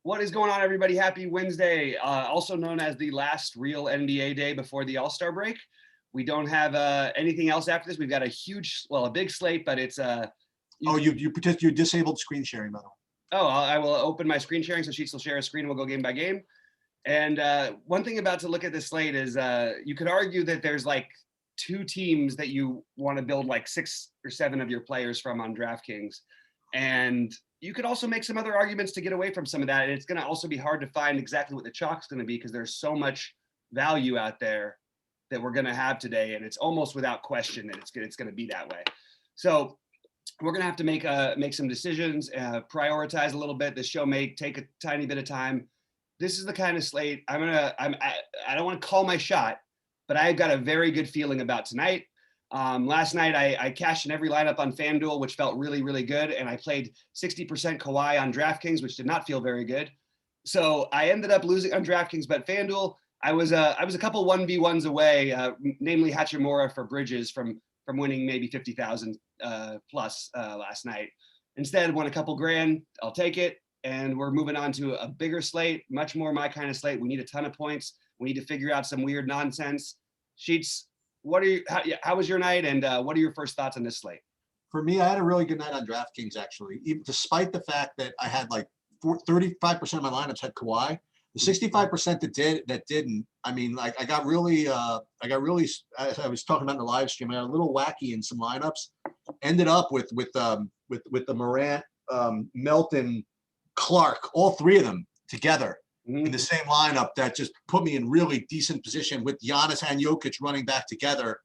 What is going on, everybody? Happy Wednesday, also known as the last real NBA day before the All-Star break. We don't have anything else after this. We've got a big slate, but it's you disabled screen sharing, by the way. Oh, I will open my screen sharing so Sheets will share a screen. We'll go game by game. And one thing about to look at this slate is you could argue that there's like two teams that you want to build like 6 or 7 of your players from on DraftKings. And you could also make some other arguments to get away from some of that. And it's going to also be hard to find exactly what the chalk's going to be because there's so much value out there that we're going to have today. And it's almost without question that it's going to be that way. So we're going to have to make some decisions, prioritize a little bit. The show may take a tiny bit of time. This is the kind of slate I don't want to call my shot, but I've got a very good feeling about tonight. Last night, I cashed in every lineup on Fanduel, which felt really, really good. And I played 60% Kawhi on DraftKings, which did not feel very good. So I ended up losing on DraftKings, but Fanduel, I was a couple 1v1s away, namely Hachimura for Bridges from winning maybe 50,000 plus last night. Instead, won a couple grand. I'll take it. And we're moving on to a bigger slate, much more my kind of slate. We need a ton of points. We need to figure out some weird nonsense. Sheets, how was your night, and what are your first thoughts on this slate? For me, I had a really good night on DraftKings, actually, even despite the fact that I had like 35% of my lineups had Kawhi. The 65% that didn't. I mean, like I got really, as I was talking about in the live stream, I got a little wacky in some lineups. Ended up with the Morant, Melton, Clark, all three of them together in the same lineup. That just put me in really decent position with Giannis and Jokic running back together.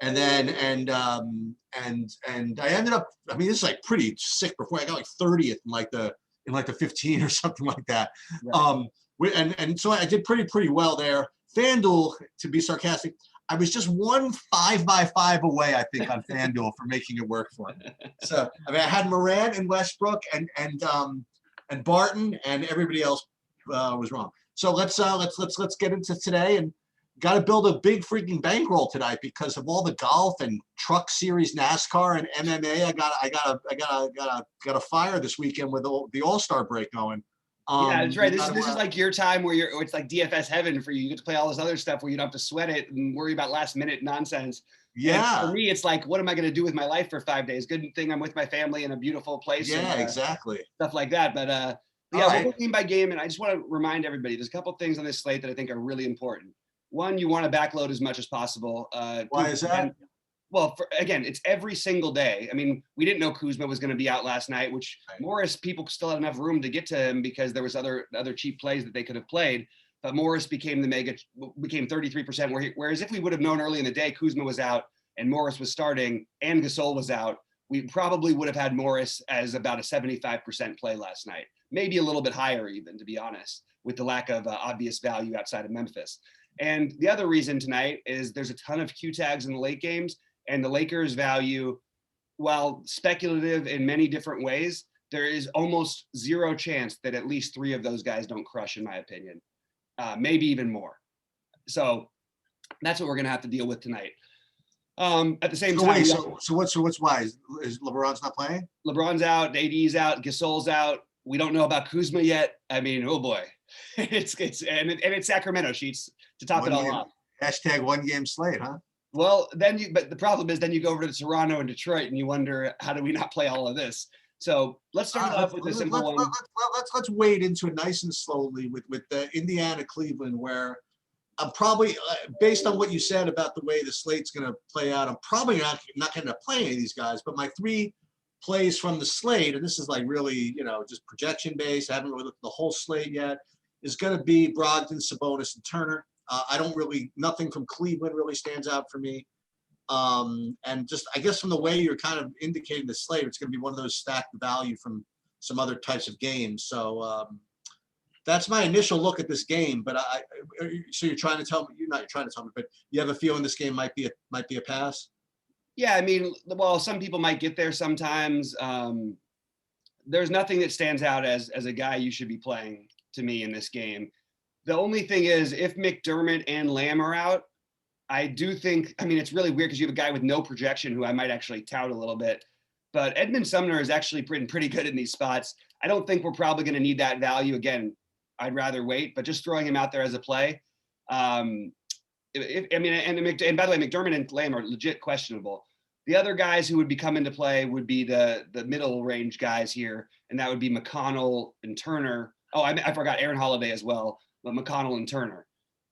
And then I ended up. I mean, this is like pretty sick. Before I got like 30th in like the 15 or something like that. Right. And so I did pretty well there. FanDuel, to be sarcastic, I was just 1 5x5 away, I think, on FanDuel for making it work for me. So I mean, I had Morant and Westbrook and Barton, and everybody else was wrong. So let's get into today, and got to build a big freaking bankroll tonight because of all the golf and truck series, NASCAR and MMA. I got a fire this weekend with the All-Star break going. Yeah, that's right. This is like your time where it's like DFS heaven for you. You get to play all this other stuff where you don't have to sweat it and worry about last minute nonsense. Yeah. And for me, it's like, what am I going to do with my life for 5 days? Good thing I'm with my family in a beautiful place. Yeah, and, exactly. Stuff like that. But yeah, right. We'll go game by game. And I just want to remind everybody, there's a couple of things on this slate that I think are really important. One, you want to backload as much as possible. Why is that? Well, again, it's every single day. I mean, we didn't know Kuzma was going to be out last night, which Morris, people still had enough room to get to him because there was other cheap plays that they could have played. But Morris became 33%. Whereas if we would have known early in the day Kuzma was out and Morris was starting and Gasol was out, we probably would have had Morris as about a 75% play last night. Maybe a little bit higher even, to be honest, with the lack of obvious value outside of Memphis. And the other reason tonight is there's a ton of Q tags in the late games. And the Lakers value, while speculative in many different ways, there is almost zero chance that at least 3 of those guys don't crush, in my opinion, maybe even more. So that's what we're going to have to deal with tonight. At the same time. Wait, so what's why? Is LeBron's not playing? LeBron's out, AD's out, Gasol's out. We don't know about Kuzma yet. I mean, oh boy, it's Sacramento, Sheets, to top it all off. Hashtag 1 game slate, huh? Well, but the problem is then you go over to Toronto and Detroit and you wonder, how do we not play all of this? So let's start off with a simple one. Let's wade into it nice and slowly with the Indiana Cleveland, where I'm probably, based on what you said about the way the slate's going to play out, I'm probably not going to play any of these guys. But my 3 plays from the slate, and this is like really, just projection based, I haven't really looked at the whole slate yet, is going to be Brogdon, Sabonis, and Turner. Nothing from Cleveland really stands out for me. And just, I guess from the way you're kind of indicating the slate, it's going to be one of those stacked value from some other types of games. So that's my initial look at this game. But so you're trying to tell me, you're trying to tell me, but you have a feeling this game might be a pass? Yeah, I mean, well, some people might get there sometimes. There's nothing that stands out as a guy you should be playing to me in this game. The only thing is, if McDermott and Lamb are out, I do think, I mean, it's really weird because you have a guy with no projection who I might actually tout a little bit. But Edmund Sumner is actually pretty good in these spots. I don't think we're probably going to need that value again. I'd rather wait, but just throwing him out there as a play. I mean, and by the way, McDermott and Lamb are legit questionable. The other guys who would be coming to play would be the middle range guys here, and that would be McConnell and Turner. Oh, I forgot Aaron Holiday as well, but McConnell and Turner.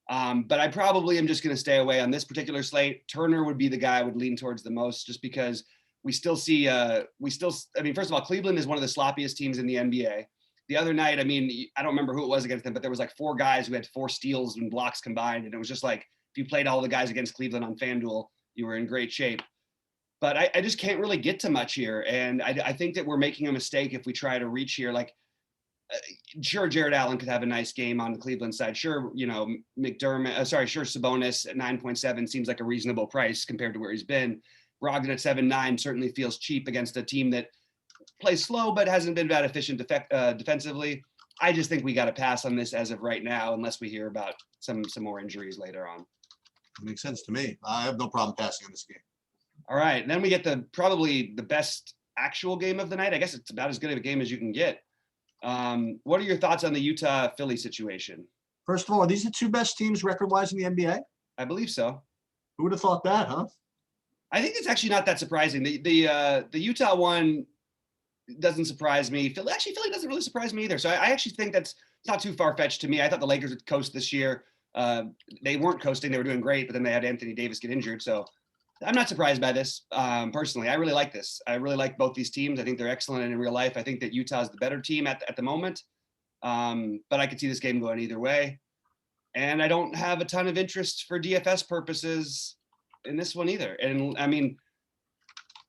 But I probably am just going to stay away on this particular slate. Turner would be the guy I would lean towards the most, just because we still see, I mean, first of all, Cleveland is one of the sloppiest teams in the NBA. The other night, I mean, I don't remember who it was against them, but there was like 4 guys who had 4 steals and blocks combined. And it was just like, if you played all the guys against Cleveland on FanDuel, you were in great shape. But I just can't really get to much here. And I think that we're making a mistake if we try to reach here. Like, sure, Jared Allen could have a nice game on the Cleveland side. Sure, you know, sure, Sabonis at 9.7 seems like a reasonable price compared to where he's been. Brogdon at 7.9 certainly feels cheap against a team that plays slow but hasn't been that efficient defensively. I just think we got to pass on this as of right now, unless we hear about some more injuries later on. Makes sense to me. I have no problem passing on this game. All right, then we get probably the best actual game of the night. I guess it's about as good of a game as you can get. What are your thoughts on the Utah-Philly situation? First of all, are these the 2 best teams record-wise in the NBA? I believe so. Who would have thought that, huh? I think it's actually not that surprising. The Utah one doesn't surprise me. Philly doesn't really surprise me either. So I actually think it's not too far-fetched to me. I thought the Lakers would coast this year. They weren't coasting. They were doing great, but then they had Anthony Davis get injured. So I'm not surprised by this. Personally, I really like this. I really like both these teams. I think they're excellent in real life. I think that Utah is the better team at the moment. But I could see this game going either way. And I don't have a ton of interest for DFS purposes in this one either. And I mean,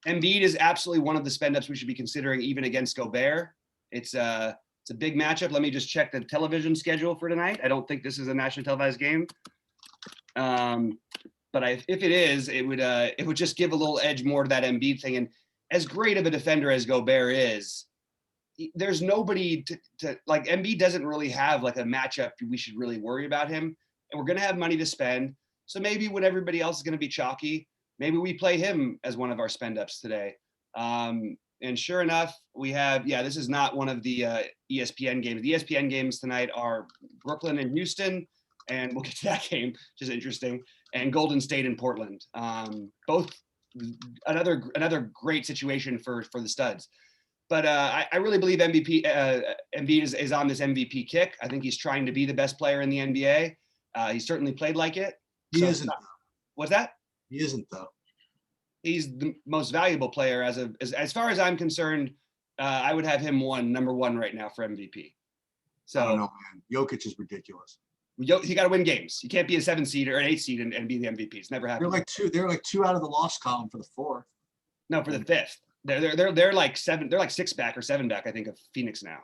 Embiid is absolutely one of the spend ups we should be considering even against Gobert. It's a big matchup. Let me just check the television schedule for tonight. I don't think this is a nationally televised game. But if it is, it would just give a little edge more to that Embiid thing. And as great of a defender as Gobert is, there's nobody to like. Embiid doesn't really have like a matchup we should really worry about him. And we're going to have money to spend. So maybe when everybody else is going to be chalky, maybe we play him as one of our spend ups today. And sure enough, we have, this is not one of the ESPN games. The ESPN games tonight are Brooklyn and Houston, and we'll get to that game, which is interesting, and Golden State and Portland. Both another great situation for the studs. But I really believe Embiid is on this MVP kick. I think he's trying to be the best player in the NBA. He certainly played like it. He isn't. What's that? He isn't, though. He's the most valuable player as far as I'm concerned. I would have him number one right now for MVP. So I don't know, man. Jokic is ridiculous. He got to win games. You can't be a 7 seed or an 8 seed and be the MVP. It's never happened. They're like two out of the loss column for the 4th. No, for the 5th. They're like 7. They're like 6 back or 7 back, I think, of Phoenix now.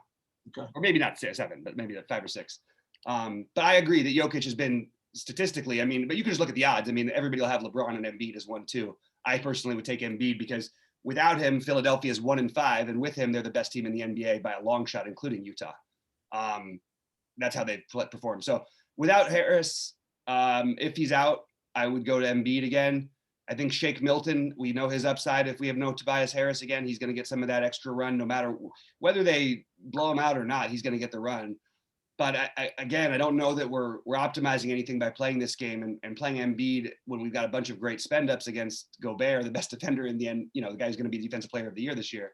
Okay. Or maybe not 7, but maybe 5 or 6. But I agree that Jokic has been statistically. I mean, but you can just look at the odds. I mean, everybody will have LeBron and Embiid as 1-2. I personally would take Embiid because without him, Philadelphia is 1-5, and with him, they're the best team in the NBA by a long shot, including Utah. That's how they perform. So without Harris, if he's out, I would go to Embiid again. I think Shake Milton, we know his upside. If we have no Tobias Harris again, he's going to get some of that extra run, no matter whether they blow him out or not. He's going to get the run. But I don't know that we're optimizing anything by playing this game and playing Embiid when we've got a bunch of great spend ups against Gobert, the best defender in the end. You know, the guy's going to be defensive player of the year this year.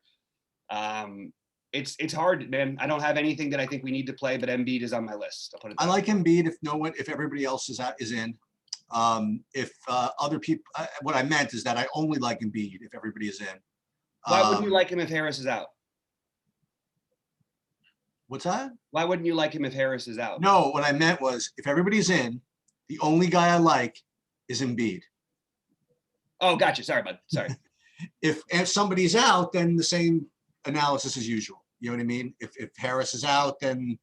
It's hard, man. I don't have anything that I think we need to play, but Embiid is on my list. I'll put it. I like Embiid if everybody else is in. If other people, what I meant is that I only like Embiid if everybody is in. Why wouldn't you like him if Harris is out? What's that? Why wouldn't you like him if Harris is out? No, what I meant was if everybody's in, the only guy I like is Embiid. Oh, gotcha. Sorry, bud. Sorry. If somebody's out, then the same analysis as usual. You know what I mean? If Harris is out, then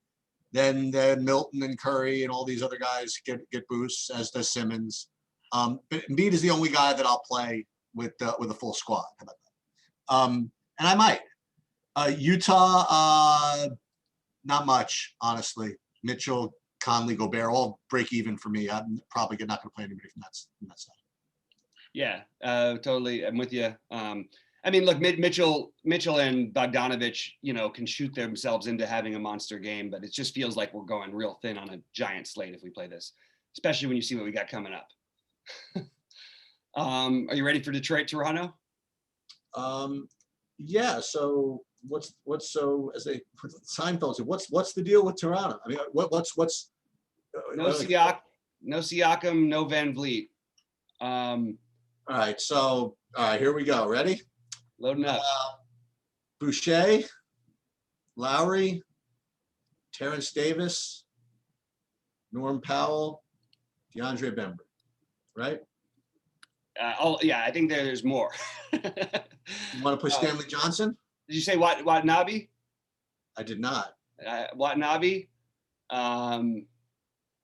Milton and Curry and all these other guys get boosts, as does Simmons. But Embiid is the only guy that I'll play with a full squad. How about that? And I might. Utah, not much, honestly. Mitchell, Conley, Gobert, all break even for me. I'm probably not going to play anybody from that side. Yeah, totally. I'm with you. I mean, look, Mitchell and Bogdanovich, can shoot themselves into having a monster game, but it just feels like we're going real thin on a giant slate if we play this, especially when you see what we got coming up. Are you ready for Detroit, Toronto? Yeah. So what's so as they Seinfeld said, what's the deal with Toronto? I mean, what's no Siakam, no Van Vliet. All right. So all right, here we go. Ready? Loading up. Boucher, Lowry, Terence Davis, Norm Powell, DeAndre Bembry. Right? I think there's more. You want to push Stanley Johnson? Did you say Watanabe? I did not. Watanabe. I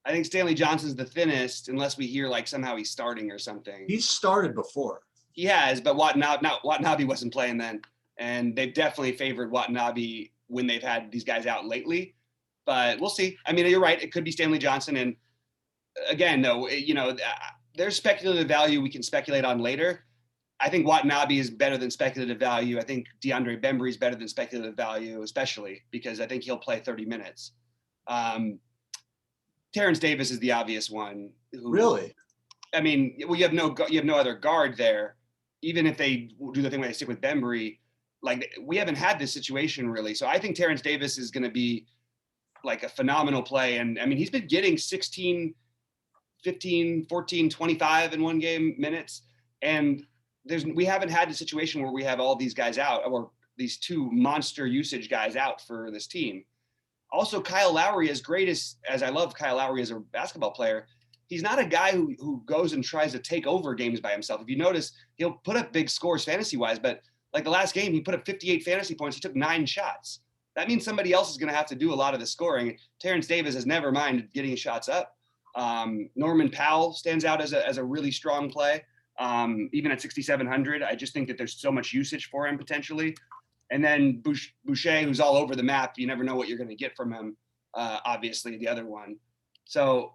think Stanley Johnson's the thinnest, unless we hear like somehow he's starting or something. He's started before. He has, but Watanabe wasn't playing then, and they've definitely favored Watanabe when they've had these guys out lately. But we'll see. I mean, you're right. It could be Stanley Johnson, and again, though, there's speculative value we can speculate on later. I think Watanabe is better than speculative value. I think DeAndre Bembry is better than speculative value, especially because I think he'll play 30 minutes. Terence Davis is the obvious one. Really? I mean, well, you have no other guard there. Even if they do the thing where they stick with Bembry, like we haven't had this situation really. So I think Terence Davis is going to be like a phenomenal play. And I mean, he's been getting 16, 15, 14, 25 in one game minutes. And we haven't had the situation where we have all these guys out, or these two monster usage guys out for this team. Also, Kyle Lowry, as great as I love Kyle Lowry as a basketball player, he's not a guy who goes and tries to take over games by himself. If you notice, he'll put up big scores fantasy-wise, but like the last game, he put up 58 fantasy points. He took 9 shots. That means somebody else is going to have to do a lot of the scoring. Terence Davis has never minded getting shots up. Norman Powell stands out as a really strong play, even at 6,700. I just think that there's so much usage for him potentially. And then Boucher, who's all over the map. You never know what you're going to get from him, obviously, the other one. So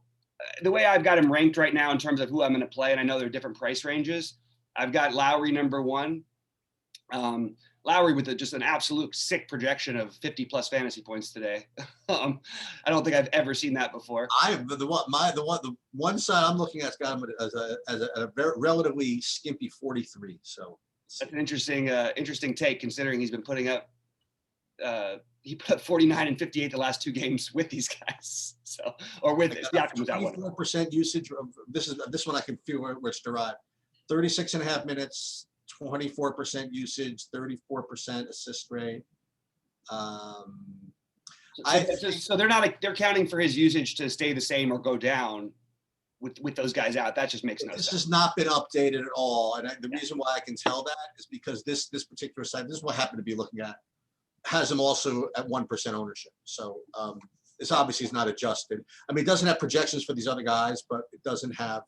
the way I've got him ranked right now in terms of who I'm going to play, and I know there are different price ranges, I've got Lowry number 1. Lowry with just an absolute sick projection of 50+ fantasy points today. I don't think I've ever seen that before. The one side I'm looking at's got him as a very relatively skimpy 43. So that's an interesting take, considering he's been putting up. He put up 49 and 58 the last 2 games with these guys. So, or with it. 24% usage of this one I can feel where it's derived. 36.5 minutes, 24% usage, 34% assist rate. So they're counting for his usage to stay the same or go down with those guys out. That just makes no sense. This has not been updated at all. And the reason why I can tell that is because this particular site, this is what I happen to be looking at, has him also at 1% ownership. So it's obviously is not adjusted. I mean, it doesn't have projections for these other guys, but it doesn't have.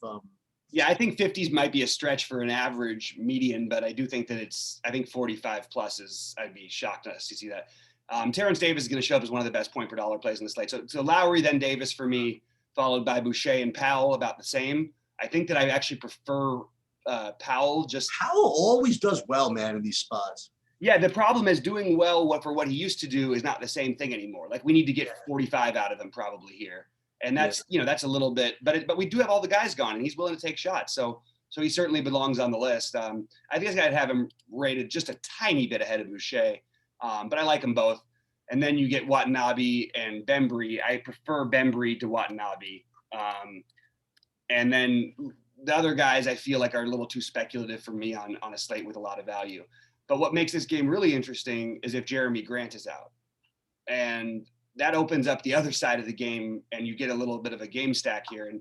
Yeah, I think 50s might be a stretch for an average median, but I do think that I think 45+ is, I'd be shocked to see that. Terence Davis is going to show up as one of the best point per dollar plays in the slate. So Lowry, then Davis for me, followed by Boucher and Powell, about the same. I think that I actually prefer Powell. Powell always does well, man, in these spots. Yeah, the problem is doing well for what he used to do is not the same thing anymore. Like we need to get 45 out of him probably here. And that's, that's a little bit, but we do have all the guys gone and he's willing to take shots. So he certainly belongs on the list. I think I'd have him rated just a tiny bit ahead of Boucher, but I like them both. And then you get Watanabe and Bembry. I prefer Bembry to Watanabe. And then the other guys I feel like are a little too speculative for me on a slate with a lot of value. But what makes this game really interesting is if Jeremy Grant is out. And that opens up the other side of the game and you get a little bit of a game stack here. And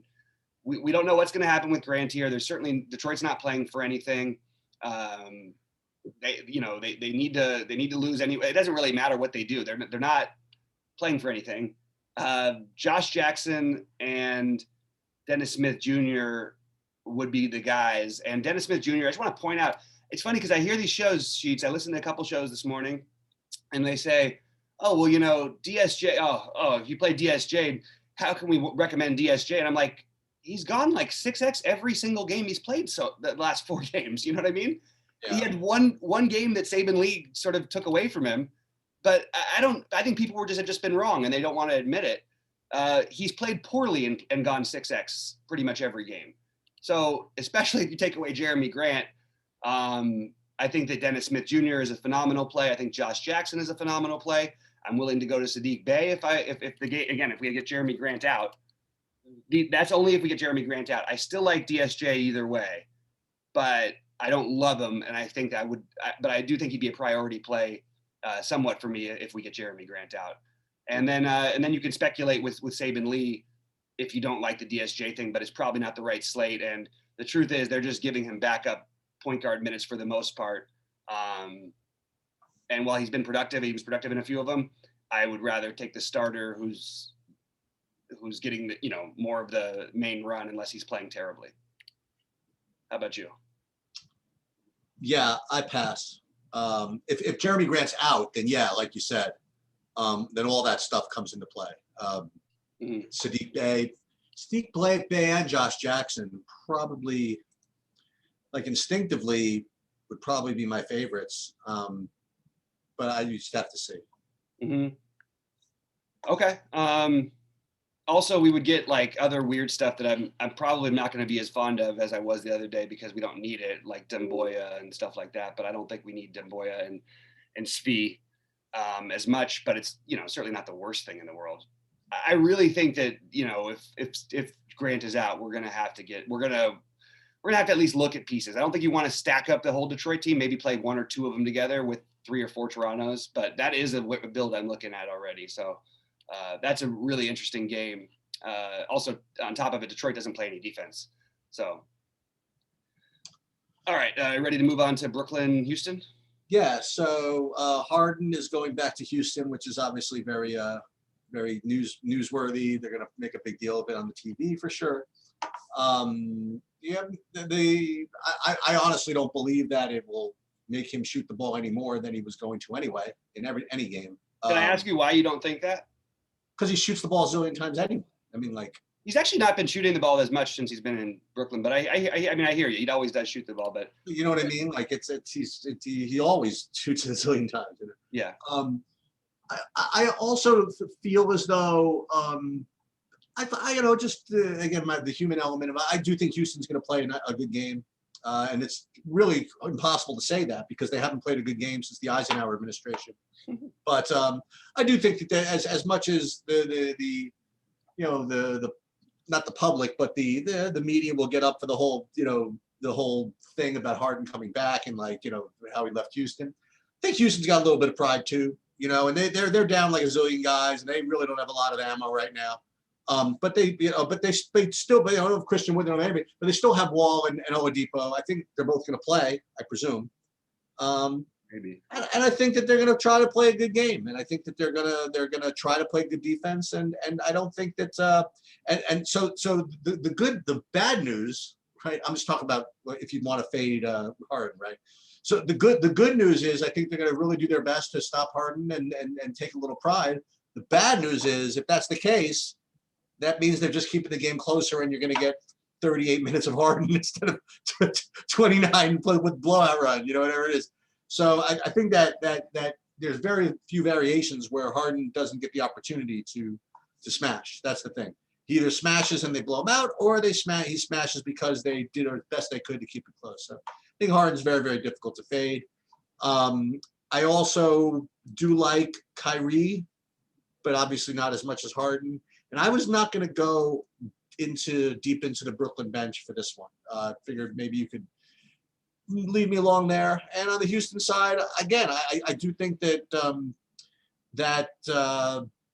we don't know what's going to happen with Grant here. There's certainly Detroit's not playing for anything. They need to lose anyway. It doesn't really matter what they do. They're not playing for anything. Josh Jackson and Dennis Smith Jr. would be the guys. And Dennis Smith Jr., I just want to point out, it's funny because I hear these sheets. I listened to a couple shows this morning and they say, oh, well, DSJ, if you play DSJ, how can we recommend DSJ? And I'm like, he's gone like 6x every single game he's played. So the last 4 games, you know what I mean? He had one game that Saban Lee sort of took away from him, but I think people have just been wrong and they don't want to admit it. He's played poorly and gone 6X pretty much every game. So especially if you take away Jeremy Grant, I think that Dennis Smith Jr. is a phenomenal play. I think Josh Jackson is a phenomenal play. I'm willing to go to Sadiq Bey if the game, again, if we get Jeremy Grant out. That's only if we get Jeremy Grant out. I still like DSJ either way, but I don't love him, and I think but I do think he'd be a priority play somewhat for me if we get Jeremy Grant out. And then you can speculate with Saban Lee if you don't like the DSJ thing, but it's probably not the right slate. And the truth is they're just giving him backup point guard minutes for the most part. And while he's been productive, he was productive in a few of them. I would rather take the starter who's getting the, more of the main run unless he's playing terribly. How about you? Yeah, I pass. If Jeremy Grant's out, then yeah, like you said, then all that stuff comes into play. Sadiq Bey and Josh Jackson probably, like instinctively, would probably be my favorites. But I just have to see. Mm-hmm. Okay. Also, we would get like other weird stuff that I'm probably not going to be as fond of as I was the other day because we don't need it, like Demboya and stuff like that. But I don't think we need Demboya and Svi as much. But it's certainly not the worst thing in the world. I really think that if Grant is out, we're gonna have to at least look at pieces. I don't think you want to stack up the whole Detroit team. Maybe play one or two of them together with 3 or 4 Torontos. But that is a build I'm looking at already. So. That's a really interesting game. Also, on top of it, Detroit doesn't play any defense. So, all right, ready to move on to Brooklyn, Houston? Yeah, so Harden is going back to Houston, which is obviously very newsworthy. They're going to make a big deal of it on the TV for sure. I honestly don't believe that it will make him shoot the ball any more than he was going to anyway in any game. Can I ask you why you don't think that? Because he shoots the ball a zillion times anyway. I mean, like he's actually not been shooting the ball as much since he's been in Brooklyn. But I mean, I hear you. He always does shoot the ball, but you know what I mean. Like he always shoots it a zillion times. Yeah. I also feel as though again the human element of I do think Houston's going to play a good game, and it's really impossible to say that because they haven't played a good game since the Eisenhower administration. But I do think that as much as the not the public, but the media will get up for the whole thing about Harden coming back and how he left Houston. I think Houston's got a little bit of pride too, and they're down like a zillion guys and they really don't have a lot of ammo right now. But they still, I don't know if Christian Wood or anybody, but they still have Wall and Oladipo. I think they're both going to play, I presume. Maybe. And I think that they're going to try to play a good game, and I think that they're gonna try to play good defense, and I don't think that so the bad news, right? I'm just talking about if you want to fade Harden, right? So the good news is I think they're going to really do their best to stop Harden and take a little pride. The bad news is if that's the case, that means they're just keeping the game closer, and you're going to get 38 minutes of Harden instead of 29 with blowout run, whatever it is. So I think that there's very few variations where Harden doesn't get the opportunity to smash. That's the thing. He either smashes and they blow him out, or he smashes because they did the best they could to keep it close. So I think Harden's very, very difficult to fade. I also do like Kyrie, but obviously not as much as Harden. And I was not going to go deep into the Brooklyn bench for this one. Figured maybe you could lead me along there. And on the Houston side, again, I do think that that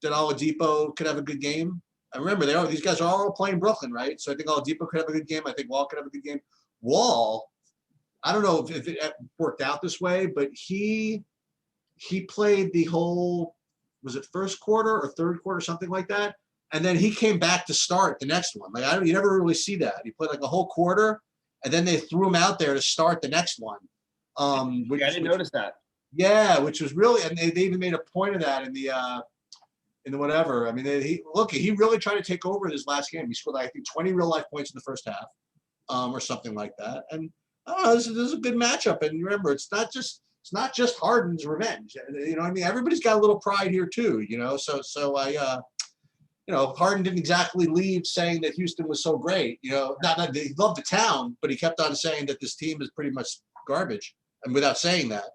Oladipo could have a good game. I remember these guys are all playing Brooklyn, right? So I think Oladipo could have a good game. I think Wall could have a good game. Wall, I don't know if it worked out this way, but he played the whole, was it first quarter or third quarter, something like that? And then he came back to start the next one. You never really see that. He played like a whole quarter, and then they threw him out there to start the next one. I didn't notice that. Yeah, which was really, and they even made a point of that in the whatever. I mean, he really tried to take over this last game. He scored, I think, 20 real life points in the first half, or something like that. And Oh, this is a good matchup. And remember, it's not just Harden's revenge. You know what I mean? Everybody's got a little pride here too, you know. So Harden didn't exactly leave saying that Houston was so great. You know, not he loved the town, but he kept on saying that this team is pretty much garbage, and without saying that.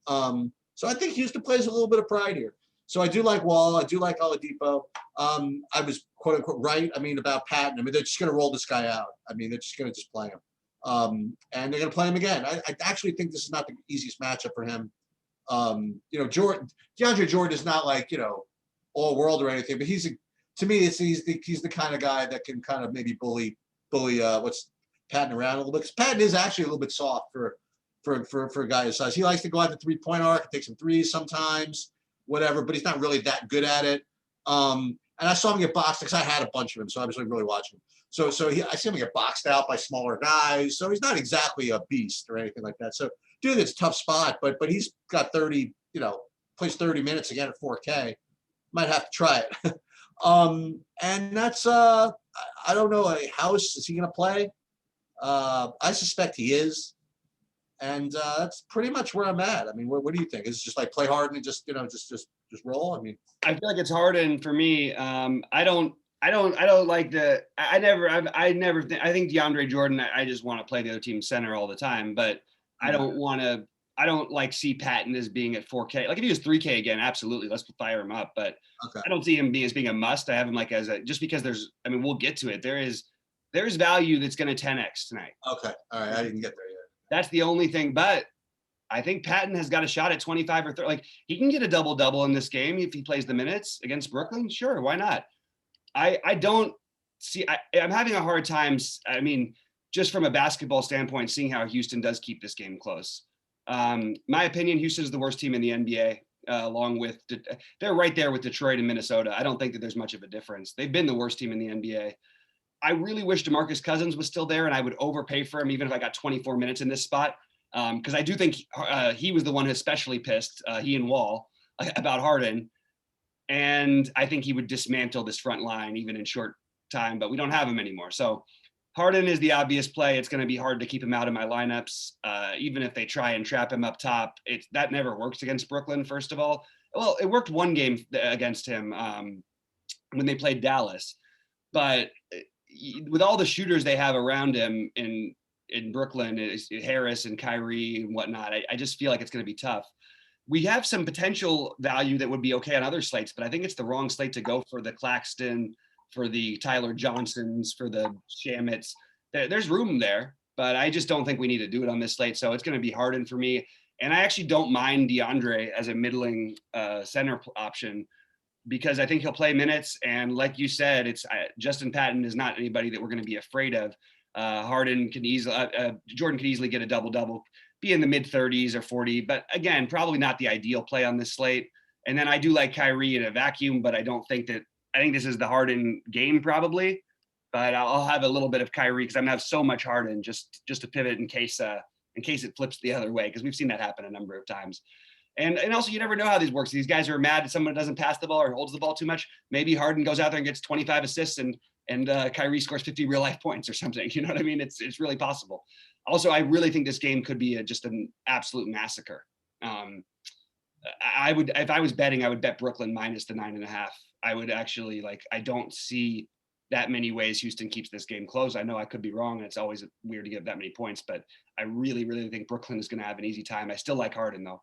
So I think Houston plays a little bit of pride here. So I do like Wall. I do like Oladipo. I was quote unquote right. I mean, about Patton. I mean, they're just going to roll this guy out. I mean, they're just going to just play him. And they're going to play him again. I actually think this is not the easiest matchup for him. DeAndre Jordan is not like, all world or anything, but to me, he's the kind of guy that can kind of maybe bully what's Patton around a little bit. Because Patton is actually a little bit soft for a guy his size. He likes to go out the 3-point arc, take some threes sometimes, whatever, but he's not really that good at it. And I saw him get boxed because I had a bunch of him, so I was like really watching him. So I see him get boxed out by smaller guys. So he's not exactly a beast or anything like that. So dude, it's a tough spot, but he's got 30, plays 30 minutes again at 4K. Might have to try it. And that's I don't know, a House, is he gonna play? I suspect he is. And that's pretty much where I'm at. I mean, what do you think? Is it just like play hard and just roll? I mean, I feel like it's Harden for me. I think DeAndre Jordan, I just want to play the other team center all the time, but I don't like see Patton as being at 4K. Like if he was 3K again, absolutely, let's fire him up. But okay. I don't see him being a must. I have him like just because we'll get to it. There's value that's going to 10x tonight. Okay, all right, I didn't get there yet. That's the only thing, but I think Patton has got a shot at 25 or 30. Like he can get a double in this game if he plays the minutes against Brooklyn. Sure, why not? I don't see. I'm having a hard time. I mean, just from a basketball standpoint, seeing how Houston does keep this game close. My opinion, Houston is the worst team in the NBA, along with they're right there with Detroit and Minnesota. I don't think that there's much of a difference. They've been the worst team in the NBA. I really wish DeMarcus Cousins was still there, and I would overpay for him even if I got 24 minutes in this spot, because I do think he was the one who especially pissed, he and Wall, about Harden, and I think he would dismantle this front line even in short time, but we don't have him anymore. So Harden is the obvious play. It's going to be hard to keep him out of my lineups, even if they try and trap him up top. That never works against Brooklyn, first of all. Well, it worked one game against him when they played Dallas, but with all the shooters they have around him in Brooklyn, Harris and Kyrie and whatnot, I just feel like it's going to be tough. We have some potential value that would be okay on other slates, but I think it's the wrong slate to go for the Claxton, for the Tyler Johnsons, for the Shamit's. There's room there, but I just don't think we need to do it on this slate. So it's going to be Harden for me. And I actually don't mind DeAndre as a middling center option, because I think he'll play minutes. And like you said, Justin Patton is not anybody that we're going to be afraid of. Jordan can easily get a double-double, be in the mid 30s or 40, but again, probably not the ideal play on this slate. And then I do like Kyrie in a vacuum, but I think this is the Harden game probably, but I'll have a little bit of Kyrie because I'm gonna have so much Harden just to pivot in case it flips the other way, because we've seen that happen a number of times. And also, you never know how these works. These guys are mad that someone doesn't pass the ball or holds the ball too much. Maybe Harden goes out there and gets 25 assists and Kyrie scores 50 real life points or something. You know what I mean? It's really possible. Also, I really think this game could be just an absolute massacre. I would, if I was betting, I would bet Brooklyn minus the 9.5. I would actually I don't see that many ways Houston keeps this game close. I know I could be wrong, and it's always weird to give that many points, but I really, really think Brooklyn is going to have an easy time. I still like Harden though.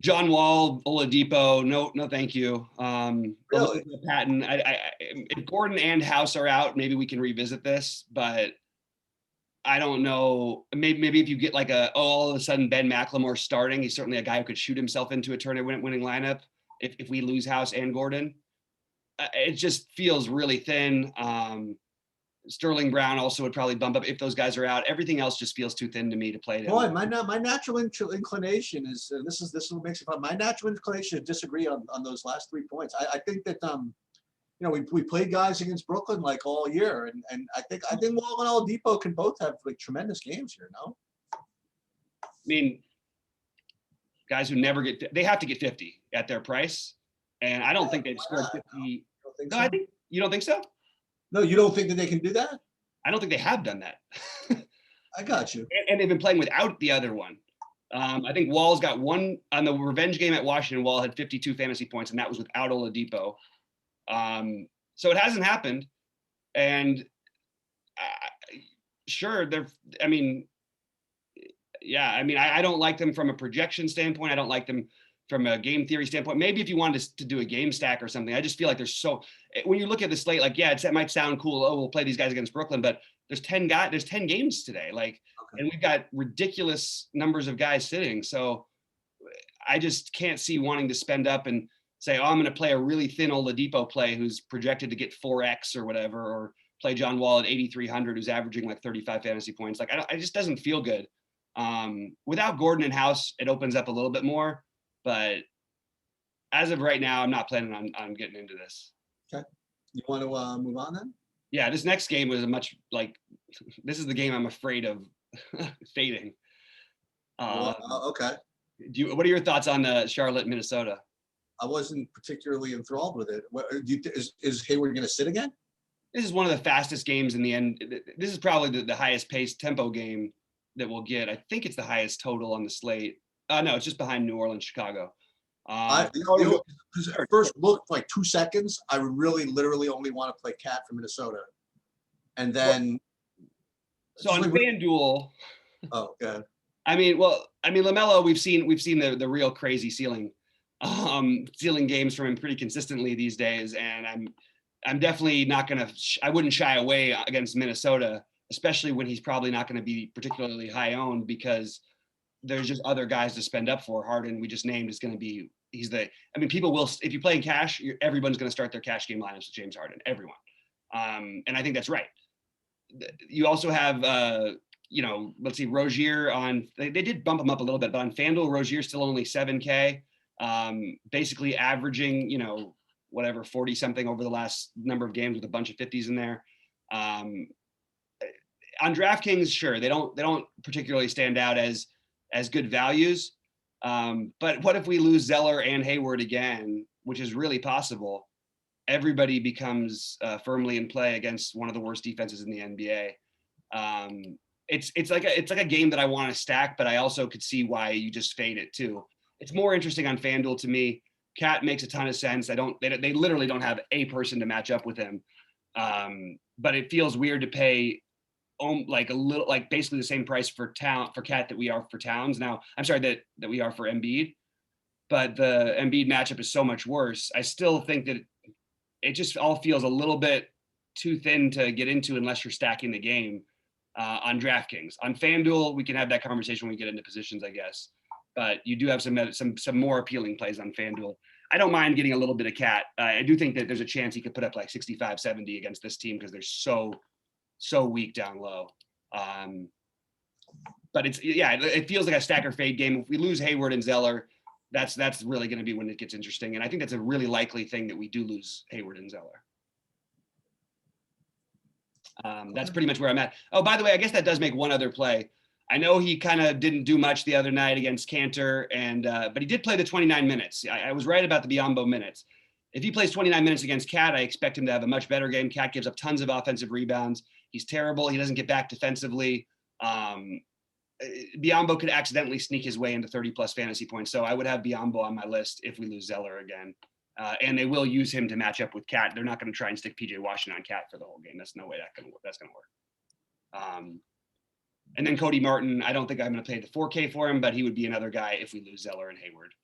John Wall, Oladipo, no, thank you. Really? Patton. If Gordon and House are out, maybe we can revisit this, but I don't know. Maybe if you get all of a sudden Ben McLemore starting, he's certainly a guy who could shoot himself into a tournament winning lineup. If we lose House and Gordon, it just feels really thin. Sterling Brown also would probably bump up if those guys are out. Everything else just feels too thin to me to play. Boy, my natural inclination is this is what makes it fun. My natural inclination to disagree on those last 3 points. I think that we played guys against Brooklyn all year, and I think Wall and Oladipo can both have tremendous games here. No, I mean, guys who never they have to get 50 at their price, and I don't think they've scored 50. You don't think No, so? I think you don't think so. No, you don't think that they can do that? I don't think they have done that. I got you. And they've been playing without the other one. I think Wall's got one on the revenge game at Washington. Wall had 52 fantasy points, and that was without Oladipo. So it hasn't happened. And sure, I mean, yeah, I mean, I don't like them from a projection standpoint. I don't like them from a game theory standpoint. Maybe if you wanted to do a game stack or something, I just feel like when you look at the slate, like, yeah, it might sound cool. Oh, we'll play these guys against Brooklyn, but there's 10 games today. Like, okay. And we've got ridiculous numbers of guys sitting. So I just can't see wanting to spend up and say, oh, I'm going to play a really thin Oladipo play who's projected to get 4X or whatever, or play John Wall at 8,300 who's averaging like 35 fantasy points. Like, it just doesn't feel good. Without Gordon in house, it opens up a little bit more, but as of right now, I'm not planning on getting into this. Okay. You want to move on then? Yeah, this next game was this is the game I'm afraid of fading. Okay. What are your thoughts on Charlotte, Minnesota? I wasn't particularly enthralled with it. Is Hayward going to sit again? This is one of the fastest games in the end. This is probably the highest paced tempo game that we'll get. I think it's the highest total on the slate. No, it's just behind New Orleans, Chicago. First look, like 2 seconds, I would literally only want to play Cat for Minnesota. And then. So on FanDuel. Oh, God. I mean, LaMelo, we've seen the real crazy ceiling games from him pretty consistently these days. And I'm definitely not I wouldn't shy away against Minnesota, especially when he's probably not going to be particularly high owned because there's just other guys to spend up for. Harden, we just named, is going to be, people will, if you play in cash, everyone's going to start their cash game lineups with James Harden, everyone. And I think that's right. You also have, let's see, Rozier they did bump him up a little bit, but on FanDuel, Rozier's still only 7K, basically averaging, 40 something over the last number of games with a bunch of 50s in there. On DraftKings, sure, they don't particularly stand out as good values. But what if we lose Zeller and Hayward again, which is really possible? Everybody becomes firmly in play against one of the worst defenses in the NBA. It's like a game that I want to stack, but I also could see why you just fade it too. It's more interesting on FanDuel to me. Cat makes a ton of sense. They literally don't have a person to match up with him. But it feels weird to pay basically the same price for Cat that we are for Towns. Now, I'm sorry that we are for Embiid, but the Embiid matchup is so much worse. I still think that it just all feels a little bit too thin to get into unless you're stacking the game on DraftKings. On FanDuel, we can have that conversation when we get into positions, I guess. But you do have some more appealing plays on FanDuel. I don't mind getting a little bit of Cat. I do think that there's a chance he could put up like 65, 70 against this team because they're so weak down low. But it feels like a stack or fade game. If we lose Hayward and Zeller, that's really going to be when it gets interesting. And I think that's a really likely thing that we do lose Hayward and Zeller. That's pretty much where I'm at. Oh, by the way, I guess that does make one other play. I know he kind of didn't do much the other night against Cantor, but he did play the 29 minutes. I was right about the Biyombo minutes. If he plays 29 minutes against Cat, I expect him to have a much better game. Cat gives up tons of offensive rebounds. He's terrible. He doesn't get back defensively. Biyombo could accidentally sneak his way into 30-plus fantasy points. So I would have Biyombo on my list if we lose Zeller again. And they will use him to match up with Cat. They're not going to try and stick PJ Washington on Cat for the whole game. That's no way that's going to work. And then Cody Martin, I don't think I'm going to pay the 4K for him, but he would be another guy if we lose Zeller and Hayward.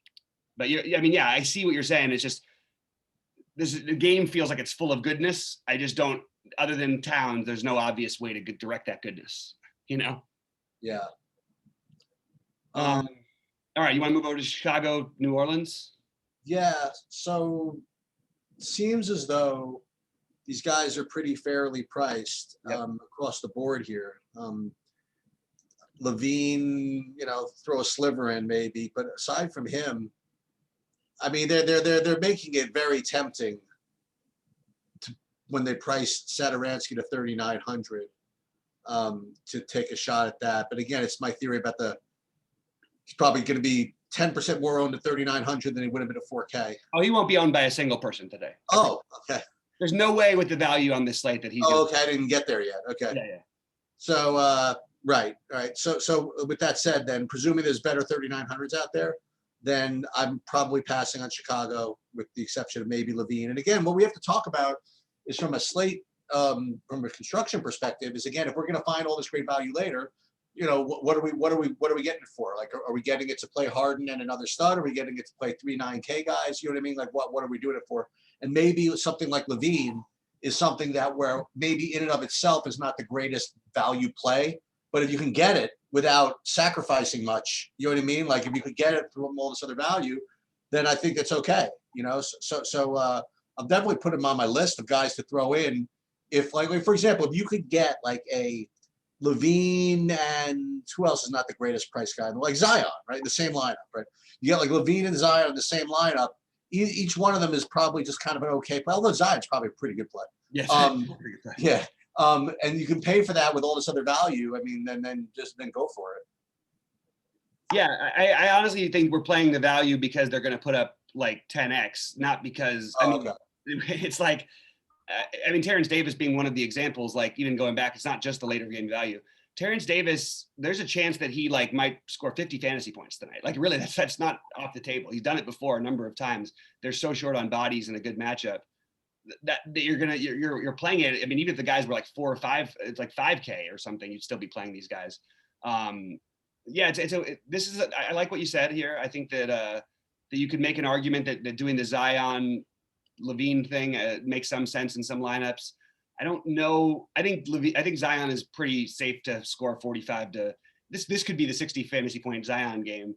But I see what you're saying. It's just the game feels like it's full of goodness. I just don't, other than Towns, there's no obvious way to direct that goodness, Yeah. All right. You want to move over to Chicago, New Orleans? Yeah. So it seems as though these guys are pretty fairly priced across the board here. Levine, throw a sliver in maybe, but aside from him, I mean, they're making it very tempting when they price Satoransky to 3,900 to take a shot at that. But again, it's my theory about he's probably going to be 10% more owned at 3,900 than he would have been at 4K. Oh, he won't be owned by a single person today. Oh, okay. There's no way with the value on this slate that he's. Oh, okay. I didn't get there yet. Okay. Yeah. So, right. All right. So with that said, then presuming there's better 3900s out there, then I'm probably passing on Chicago with the exception of maybe Levine. And again, what we have to talk about is from a slate, from a construction perspective is, again, if we're going to find all this great value later, what are we getting it for? Like, are we getting it to play Harden and another stud? Are we getting it to play 3-9K guys? You know what I mean? Like, what are we doing it for? And maybe something like Levine is something that where maybe in and of itself is not the greatest value play, but if you can get it without sacrificing much, you know what I mean? Like if you could get it from all this other value, then I think it's okay. So I'll definitely put him on my list of guys to throw in. If like for example, if you could get like a Levine and who else is not the greatest price guy, like Zion, right? The same lineup, right? You get like Levine and Zion in the same lineup. Each one of them is probably just kind of an okay play. Although Zion's probably a pretty good play. Yes. Yeah. And you can pay for that with all this other value. I mean, then go for it. Yeah, I honestly think we're playing the value because they're going to put up like 10x, not because it's like, I mean, Terence Davis being one of the examples, like even going back, it's not just the later game value. Terence Davis, there's a chance that he like might score 50 fantasy points tonight. Like really, that's not off the table. He's done it before a number of times. They're so short on bodies in a good matchup that you're playing it. I mean, even if the guys were like 4 or 5, it's like 5K or something, you'd still be playing these guys. Yeah, I like what you said here. I think that you could make an argument that doing the Zion Levine thing makes some sense in some lineups. I don't know. I think Zion is pretty safe to score 45 to this could be the 60 fantasy point Zion game.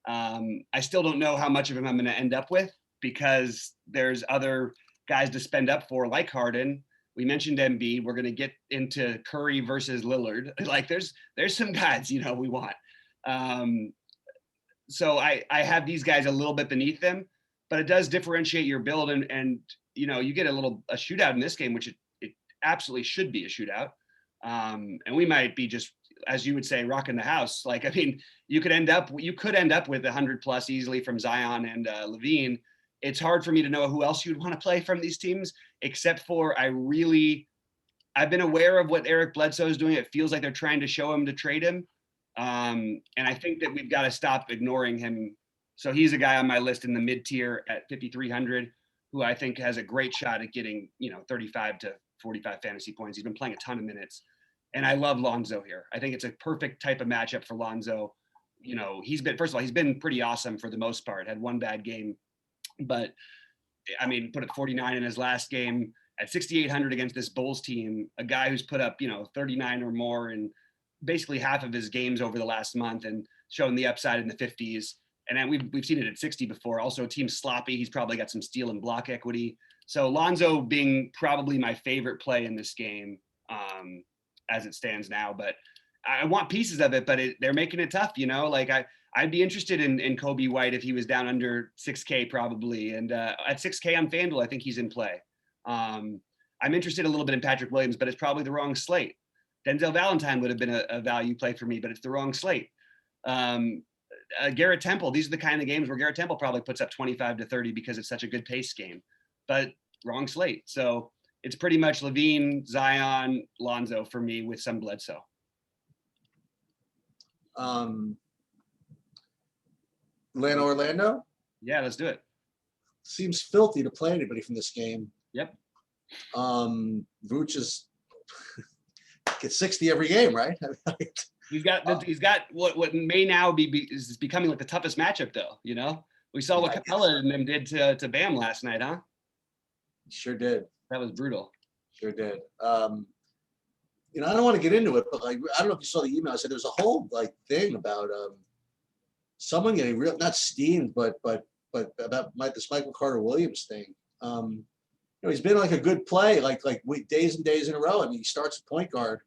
I still don't know how much of him I'm going to end up with because there's other guys to spend up for like Harden. We mentioned Embiid. We're going to get into Curry versus Lillard. Like there's some guys, we want. So I have these guys a little bit beneath them, but it does differentiate your build and you get a shootout in this game, which it absolutely should be a shootout. And we might be just, as you would say, rocking the house. Like, I mean, you could end up with 100 plus easily from Zion and Levine. It's hard for me to know who else you'd want to play from these teams, except for I've been aware of what Eric Bledsoe is doing. It feels like they're trying to show him to trade him. And I think that we've got to stop ignoring him. So he's a guy on my list in the mid tier at 5,300, who I think has a great shot at getting, 35 to 45 fantasy points. He's been playing a ton of minutes. And I love Lonzo here. I think it's a perfect type of matchup for Lonzo. He's been pretty awesome for the most part, had one bad game. But I mean, put up 49 in his last game at 6,800 against this Bulls team, a guy who's put up, 39 or more in basically half of his games over the last month and shown the upside in the 50s. And then we've seen it at 60 before. Also, team sloppy. He's probably got some steal and block equity. So Lonzo being probably my favorite play in this game as it stands now. But I want pieces of it, but they're making it tough, Like I'd be interested in Kobe White if he was down under 6K probably. And at 6K on Fanduel, I think he's in play. I'm interested a little bit in Patrick Williams, but it's probably the wrong slate. Denzel Valentine would have been a value play for me, but it's the wrong slate. Garrett Temple, these are the kind of games where Garrett Temple probably puts up 25 to 30 because it's such a good pace game, but wrong slate. So it's pretty much Levine, Zion, Lonzo for me with some Bledsoe. Orlando? Yeah, let's do it. Seems filthy to play anybody from this game. Yep. Vooch is gets 60 every game, right? He's got what may now is becoming like the toughest matchup though. We saw what Capella and them did to Bam last night, huh? Sure did. That was brutal. Sure did. I don't want to get into it, but like I don't know if you saw the email. I said there's a whole like thing about someone getting not steamed, but about this Michael Carter Williams thing. He's been like a good play, like days and days in a row. I mean, he starts at point guard,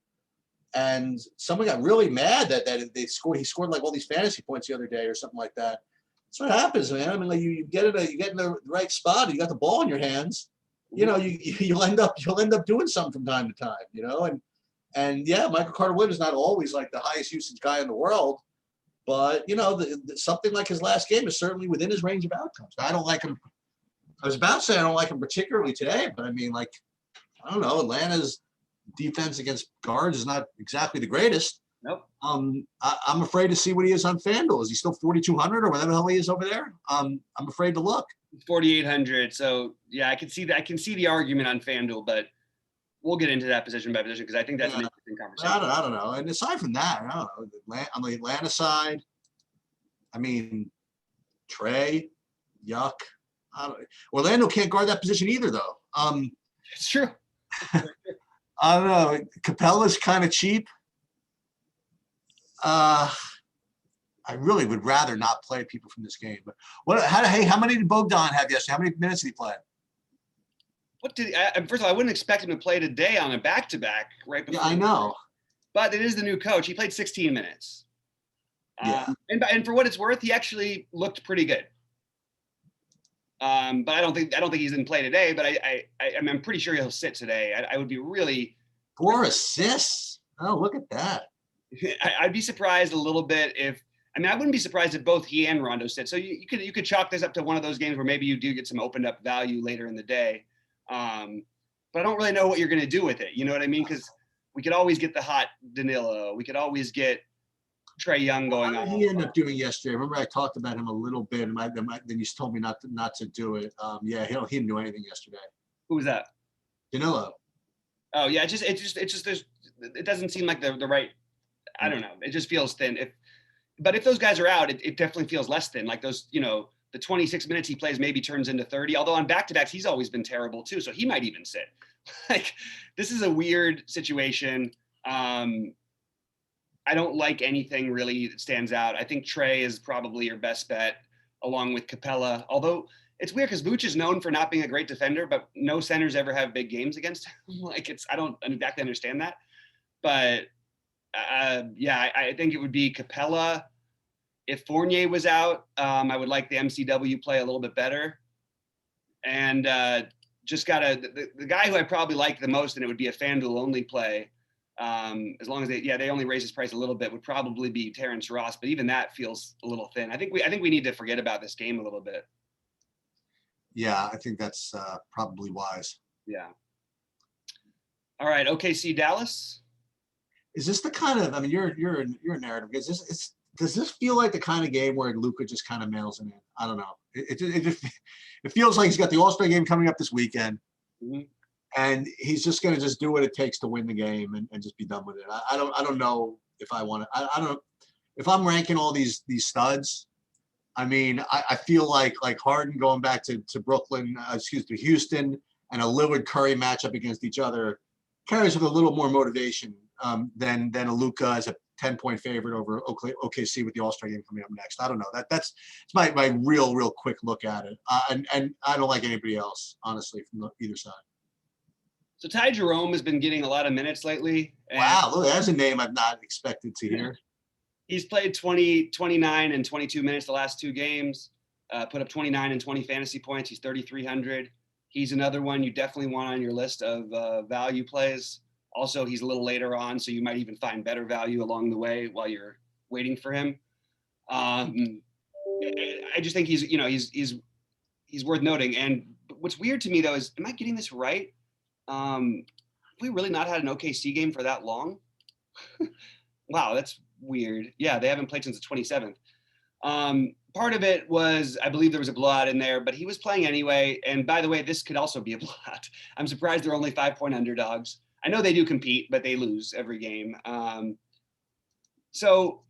and someone got really mad that he scored like all these fantasy points the other day or something like that. That's what happens, man. I mean, like you get in the right spot, you got the ball in your hands. You'll end up doing something from time to time. And yeah, Michael Carter Williams is not always like the highest usage guy in the world, but something like his last game is certainly within his range of outcomes. I don't like him. I was about to say I don't like him particularly today, but I mean, like I don't know. Atlanta's defense against guards is not exactly the greatest. Nope. I'm afraid to see what he is on Fanduel. Is he still 4,200 or whatever the hell he is over there? I'm afraid to look. 4,800. So yeah, I can see that. I can see the argument on FanDuel, but we'll get into that position by position because I think that's an interesting conversation. I don't know. And aside from that, I don't know. On the Atlanta side, I mean, Trey, yuck. Orlando can't guard that position either, though. It's true. I don't know. Capella's kind of cheap. I really would rather not play people from this game. But how many did Bogdan have yesterday? How many minutes did he play? First of all, I wouldn't expect him to play today on a back-to-back right before. Yeah, I know. But it is the new coach. He played 16 minutes. Yeah. And for what it's worth, he actually looked pretty good. But I don't think he's in play today. But I'm pretty sure he'll sit today. I would be really 4 assists. Oh, look at that. I'd be surprised a little bit I wouldn't be surprised if both he and Rondo sit. So you could chalk this up to one of those games where maybe you do get some opened up value later in the day. But I don't really know what you're going to do with it. You know what I mean? Because we could always get the hot Danilo. We could always get Trae Young going on. He ended up doing yesterday. Remember I talked about him a little bit. Then you told me not to do it. Yeah, he didn't do anything yesterday. Who was that? Danilo. Oh yeah, it doesn't seem like the right. I don't know. It just feels thin. But if those guys are out, it definitely feels less thin. Like those, the 26 minutes he plays maybe turns into 30. Although on back-to-backs, he's always been terrible too. So he might even sit. Like, this is a weird situation. I don't like anything really that stands out. I think Trae is probably your best bet along with Capella. Although it's weird because Vooch is known for not being a great defender, but no centers ever have big games against him. I don't exactly understand that. But I think it would be Capella. If Fournier was out, I would like the MCW play a little bit better. And the guy who I probably like the most, and it would be a FanDuel only play, as long as they only raise his price a little bit, would probably be Terrence Ross. But even that feels a little thin. I think we need to forget about this game a little bit. Yeah, I think that's probably wise. Yeah. All right, OKC Dallas. Is this the kind of? I mean, you're a narrative. Does this feel like the kind of game where Luka just kind of mails it in? I don't know. It feels like he's got the All-Star game coming up this weekend, and he's just going to just do what it takes to win the game and just be done with it. I don't know if I want to. I don't. If I'm ranking all these studs, I mean, I feel like Harden going back to Brooklyn, to Houston, and a Lillard Curry matchup against each other carries with a little more motivation than a Luka as a 10-point favorite over OKC with the All-Star game coming up next. I don't know. It's my real quick look at it. And I don't like anybody else, honestly, from either side. So Ty Jerome has been getting a lot of minutes lately. Wow, look, that's a name I've not expected to hear. He's played 20, 29, and 22 minutes the last 2 games, put up 29 and 20 fantasy points. He's 3,300. He's another one you definitely want on your list of value plays. Also, he's a little later on, so you might even find better value along the way while you're waiting for him. I just think he's worth noting. And what's weird to me though is, am I getting this right? Have we really not had an OKC game for that long? Wow, that's weird. Yeah, they haven't played since the 27th. Part of it was, I believe there was a blowout in there, but he was playing anyway. And by the way, this could also be a blowout. I'm surprised they're only 5-point underdogs. I know they do compete, but they lose every game. So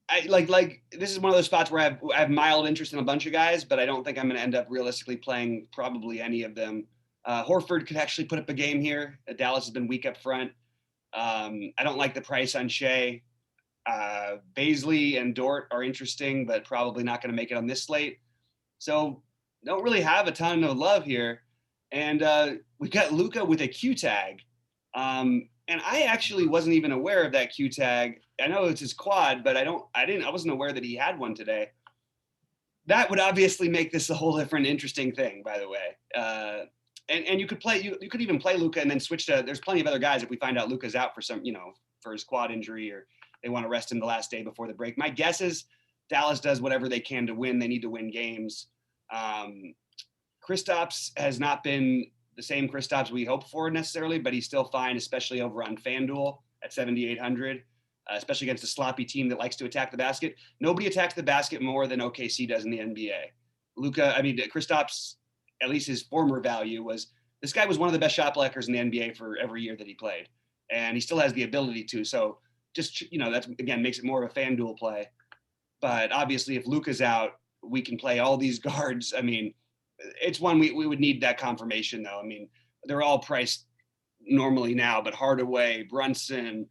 I like this is one of those spots where I have mild interest in a bunch of guys, but I don't think I'm going to end up realistically playing probably any of them. Horford could actually put up a game here. Dallas has been weak up front. I don't like the price on Shea. Baisley and Dort are interesting, but probably not going to make it on this slate. So don't really have a ton of love here. And we've got Luka with a Q tag. And I actually wasn't even aware of that Q tag. I know it's his quad, but I wasn't aware that he had one today. That would obviously make this a whole different interesting thing, by the way. And you could even play Luka and then switch to, there's plenty of other guys if we find out Luka's out for for his quad injury, or they want to rest him the last day before the break. My guess is Dallas does whatever they can to win. They need to win games. Kristaps has not been the same Kristaps we hope for necessarily, but he's still fine, especially over on Fanduel at 7,800, especially against a sloppy team that likes to attack the basket. Nobody attacks the basket more than OKC does in the NBA. Kristaps, at least his former value was, this guy was one of the best shot blockers in the NBA for every year that he played. And he still has the ability to. So just, that's, again, makes it more of a FanDuel play. But obviously if Luka's out, we can play all these guards. I mean, it's one we would need that confirmation though. I mean, they're all priced normally now, but Hardaway, Brunson,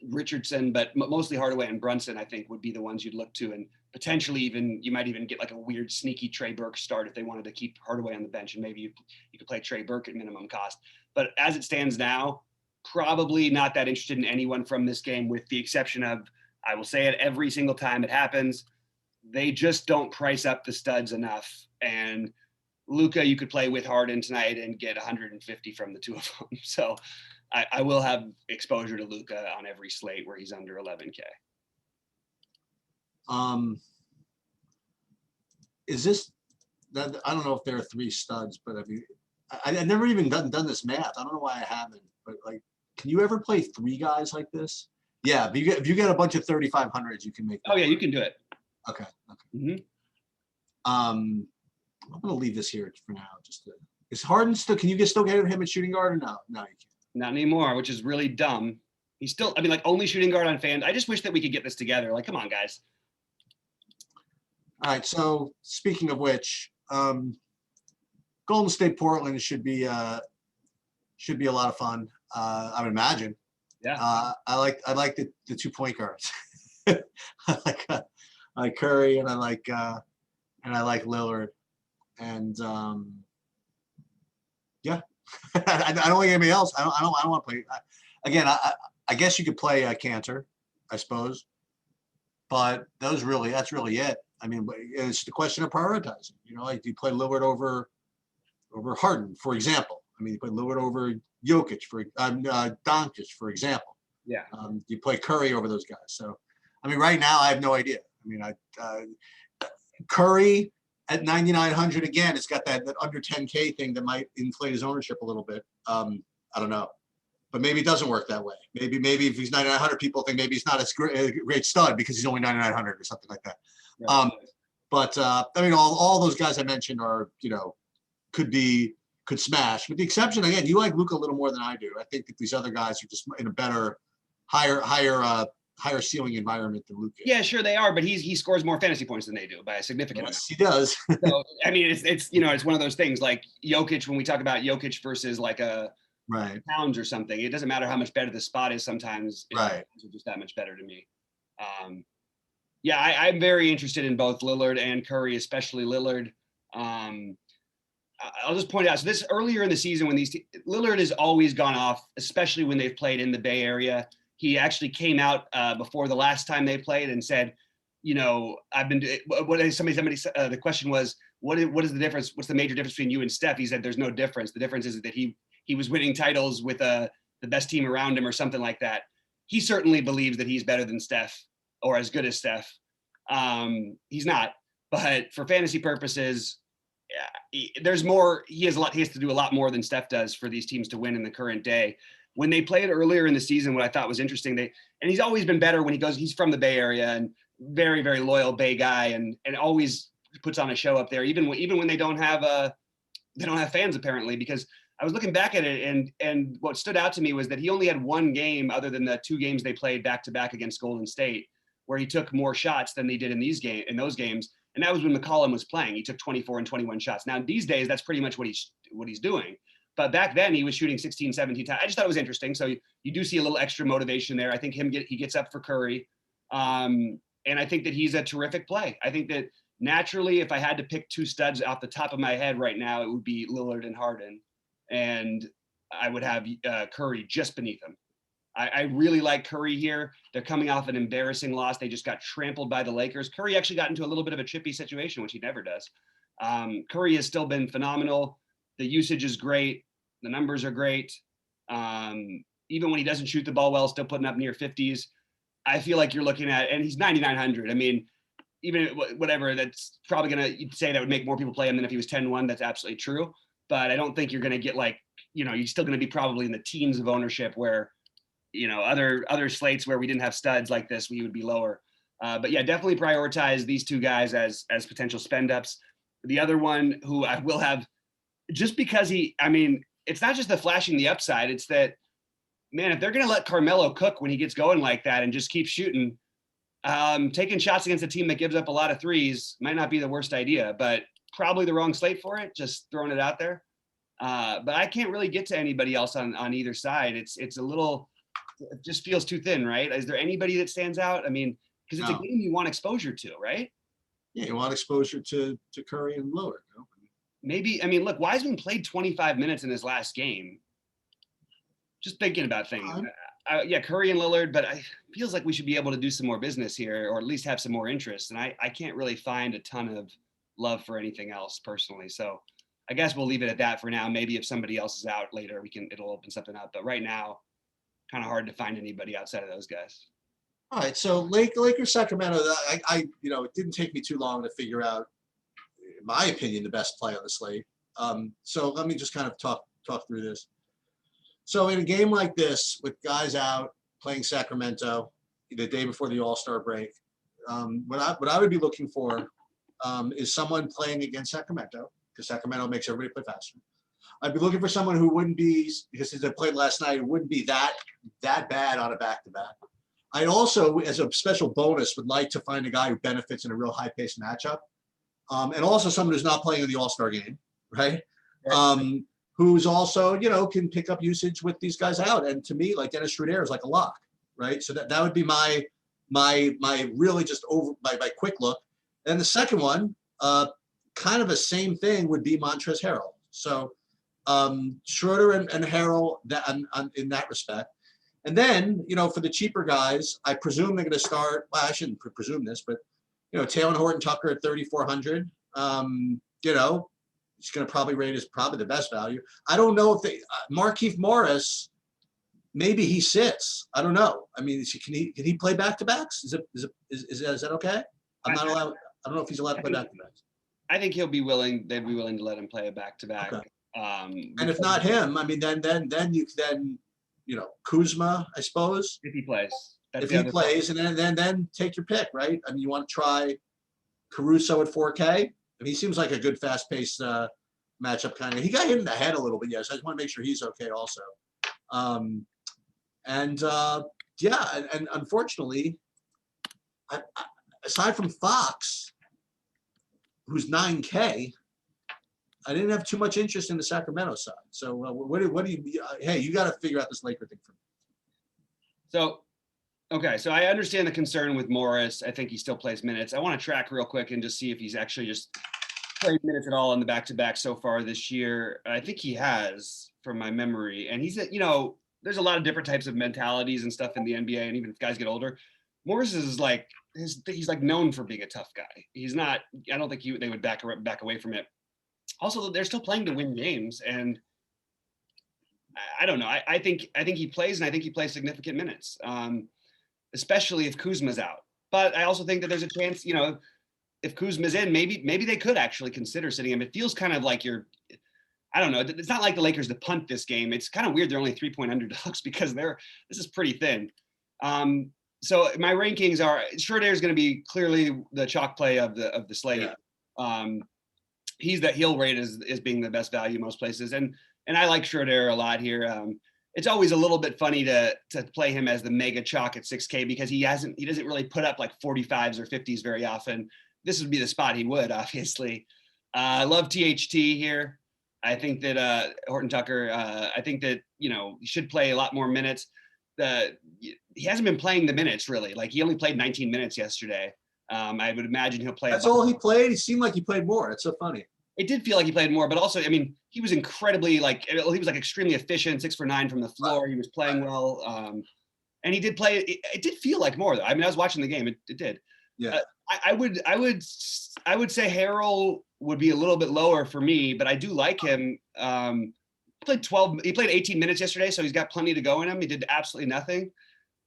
Richardson, but mostly Hardaway and Brunson, I think would be the ones you'd look to. And potentially you might even get like a weird sneaky Trey Burke start if they wanted to keep Hardaway on the bench, and maybe you could play Trey Burke at minimum cost. But as it stands now, probably not that interested in anyone from this game, with the exception of, I will say it every single time it happens, they just don't price up the studs enough. And Luka, you could play with Harden tonight and get 150 from the two of them. So I will have exposure to Luka on every slate where he's under 11K. Is this, I don't know if there are 3 studs, but I've never even done this math. I don't know why I haven't, but like, can you ever play 3 guys like this? Yeah, if you get a bunch of 3,500s, you can make that. Oh yeah, you can do it. Okay. Mm-hmm. I'm gonna leave this here for now. Is Harden still? Can you still get him at shooting guard or no? No, you can't. Not anymore, which is really dumb. He's still, only shooting guard on Fan. I just wish that we could get this together. Like, come on, guys. All right. So speaking of which, Golden State Portland should be a lot of fun. I would imagine. Yeah. I like the 2 point guards. I like Curry and I like Lillard, and yeah. I don't like anybody else. I don't want to play. Again, I guess you could play Cantor, I suppose, but that's really it. I mean, it's the question of prioritizing. Like, do you play Lillard over Harden, for example? I mean, you play Lillard over Jokic for Doncic, for example. Yeah. You play Curry over those guys. So, I mean, right now I have no idea. I mean, Curry at 9,900 again. It's got that under 10K thing that might inflate his ownership a little bit. I don't know, but maybe it doesn't work that way. Maybe if he's 9,900, people think maybe he's not a great stud because he's only 9,900 or something like that. Right. But I mean, all those guys I mentioned are, could smash. With the exception, again, you like Luka a little more than I do. I think that these other guys are just in a better, higher ceiling environment than Luka. Yeah, sure they are, but he scores more fantasy points than they do by a significant amount. Yes, he does. So I mean, it's one of those things like Jokic. When we talk about Jokic versus like a Towns or something, it doesn't matter how much better the spot is. Sometimes it's just that much better to me. Yeah, I'm very interested in both Lillard and Curry, especially Lillard. I'll just point out, so this earlier in the season when Lillard has always gone off, especially when they've played in the Bay Area. He actually came out before the last time they played and said, I've been the question was, what is the difference? What's the major difference between you and Steph? He said, there's no difference. The difference is that he was winning titles with the best team around him or something like that. He certainly believes that he's better than Steph or as good as Steph. He's not, but for fantasy purposes, there's more. He has to do a lot more than Steph does for these teams to win in the current day. When they played earlier in the season, what I thought was interesting, and he's always been better when he's from the Bay Area and very, very loyal Bay guy and always puts on a show up there, even when they don't have fans apparently, because I was looking back at it and what stood out to me was that he only had one game other than the 2 games they played back to back against Golden State where he took more shots than they did in those games. And that was when McCollum was playing. He took 24 and 21 shots. Now these days, that's pretty much what he's doing. But back then he was shooting 16, 17 times. I just thought it was interesting. So you do see a little extra motivation there. I think he gets up for Curry. And I think that he's a terrific play. I think that naturally, if I had to pick 2 studs off the top of my head right now, it would be Lillard and Harden. And I would have Curry just beneath him. I really like Curry here. They're coming off an embarrassing loss. They just got trampled by the Lakers. Curry actually got into a little bit of a chippy situation, which he never does. Curry has still been phenomenal. The usage is great. The numbers are great. Even when he doesn't shoot the ball well, still putting up near 50s. I feel like you're looking at, and he's 9,900. I mean, even whatever, that's probably going to say that would make more people play him than if he was 10-1. That's absolutely true. but I don't think you're going to get like, you're still going to be probably in the teens of ownership where, other slates where we didn't have studs like this, we would be lower. But yeah, definitely prioritize these two guys as potential spend ups. The other one who I will have, just because it's not just the flashing the upside, it's that, man, if they're going to let Carmelo cook when he gets going like that and just keep shooting, taking shots against a team that gives up a lot of threes might not be the worst idea, but probably the wrong slate for it, just throwing it out there. But I can't really get to anybody else on either side. It's a little, it just feels too thin, right? Is there anybody that stands out? Because it's a game you want exposure to, right? Yeah, you want exposure to Curry and Lillard. Maybe, look, Wiseman played 25 minutes in his last game. Just thinking about things. Yeah, Curry and Lillard, but it feels like we should be able to do some more business here, or at least have some more interest. And I can't really find a ton of love for anything else personally. So I guess we'll leave it at that for now. Maybe if somebody else is out later, it'll open something up. But right now, kind of hard to find anybody outside of those guys. All right, so Lakers Sacramento. It didn't take me too long to figure out, in my opinion, the best play on the slate. So let me just kind of talk through this. So in a game like this, with guys out playing Sacramento the day before the All-Star break, what I would be looking for is someone playing against Sacramento, because Sacramento makes everybody play faster. I'd be looking for someone who wouldn't be, because they played last night, it wouldn't be that bad on a back-to-back. I also, as a special bonus, would like to find a guy who benefits in a real high-paced matchup, and also someone who's not playing in the All-Star game, right? Who's also, can pick up usage with these guys out. And to me, like Dennis Schroeder is like a lock, right? So that would be my really just my quick look. And the second one, kind of the same thing, would be Montrezl Harrell. So Schroeder and Harrell in that respect. And then, for the cheaper guys, I presume they're going to start. Well, I shouldn't presume this, but Taylor Horton Tucker at 3,400. He's going to probably rate as probably the best value. I don't know if Markieff Morris, maybe he sits. I don't know. Can he play back to backs? Is that okay? I'm not allowed. I don't know if he's allowed to play back to backs. I think they'd be willing to let him play a back to back. And if not him, then Kuzma, I suppose. If he plays. If he plays, and then take your pick, right? You want to try Caruso at 4K? He seems like a good fast-paced matchup kind of. He got hit in the head a little bit, yes. I just want to make sure he's okay also. And unfortunately, aside from Fox, who's 9K, I didn't have too much interest in the Sacramento side. So what do you? Hey, you got to figure out this Laker thing for me. So, okay, so I understand the concern with Morris. I think he still plays minutes. I want to track real quick and just see if he's actually just played minutes at all in the back-to-back so far this year. I think he has, from my memory. And he's, there's a lot of different types of mentalities and stuff in the NBA. And even if guys get older, Morris is like, he's like known for being a tough guy. He's not, I don't think they would back away from it. Also, they're still playing to win games. And I don't know. I think he plays, and I think he plays significant minutes, especially if Kuzma's out. But I also think that there's a chance, if Kuzma's in, maybe they could actually consider sitting him. It feels kind of like I don't know. It's not like the Lakers to punt this game. It's kind of weird. They're only 3-point underdogs because this is pretty thin. So my rankings are, Schroeder is going to be clearly the chalk play of the slate. Yeah. He'll rate as being the best value most places. And I like Schroeder a lot here. It's always a little bit funny to play him as the mega chalk at 6K because he doesn't really put up like 45s or 50s very often. This would be the spot he would, obviously. I love THT here. I think that Horton Tucker, I think that, he should play a lot more minutes. He hasn't been playing the minutes really. Like he only played 19 minutes yesterday. I would imagine he'll play. That's all he played. He seemed like he played more. It's so funny. It did feel like he played more, but also, he was incredibly he was like extremely efficient, 6 for 9 from the floor. He was playing well. And he did play, it did feel like more though. I was watching the game. It did. Yeah. I would say Harrell would be a little bit lower for me, but I do like him. He played 18 minutes yesterday, so he's got plenty to go in him. He did absolutely nothing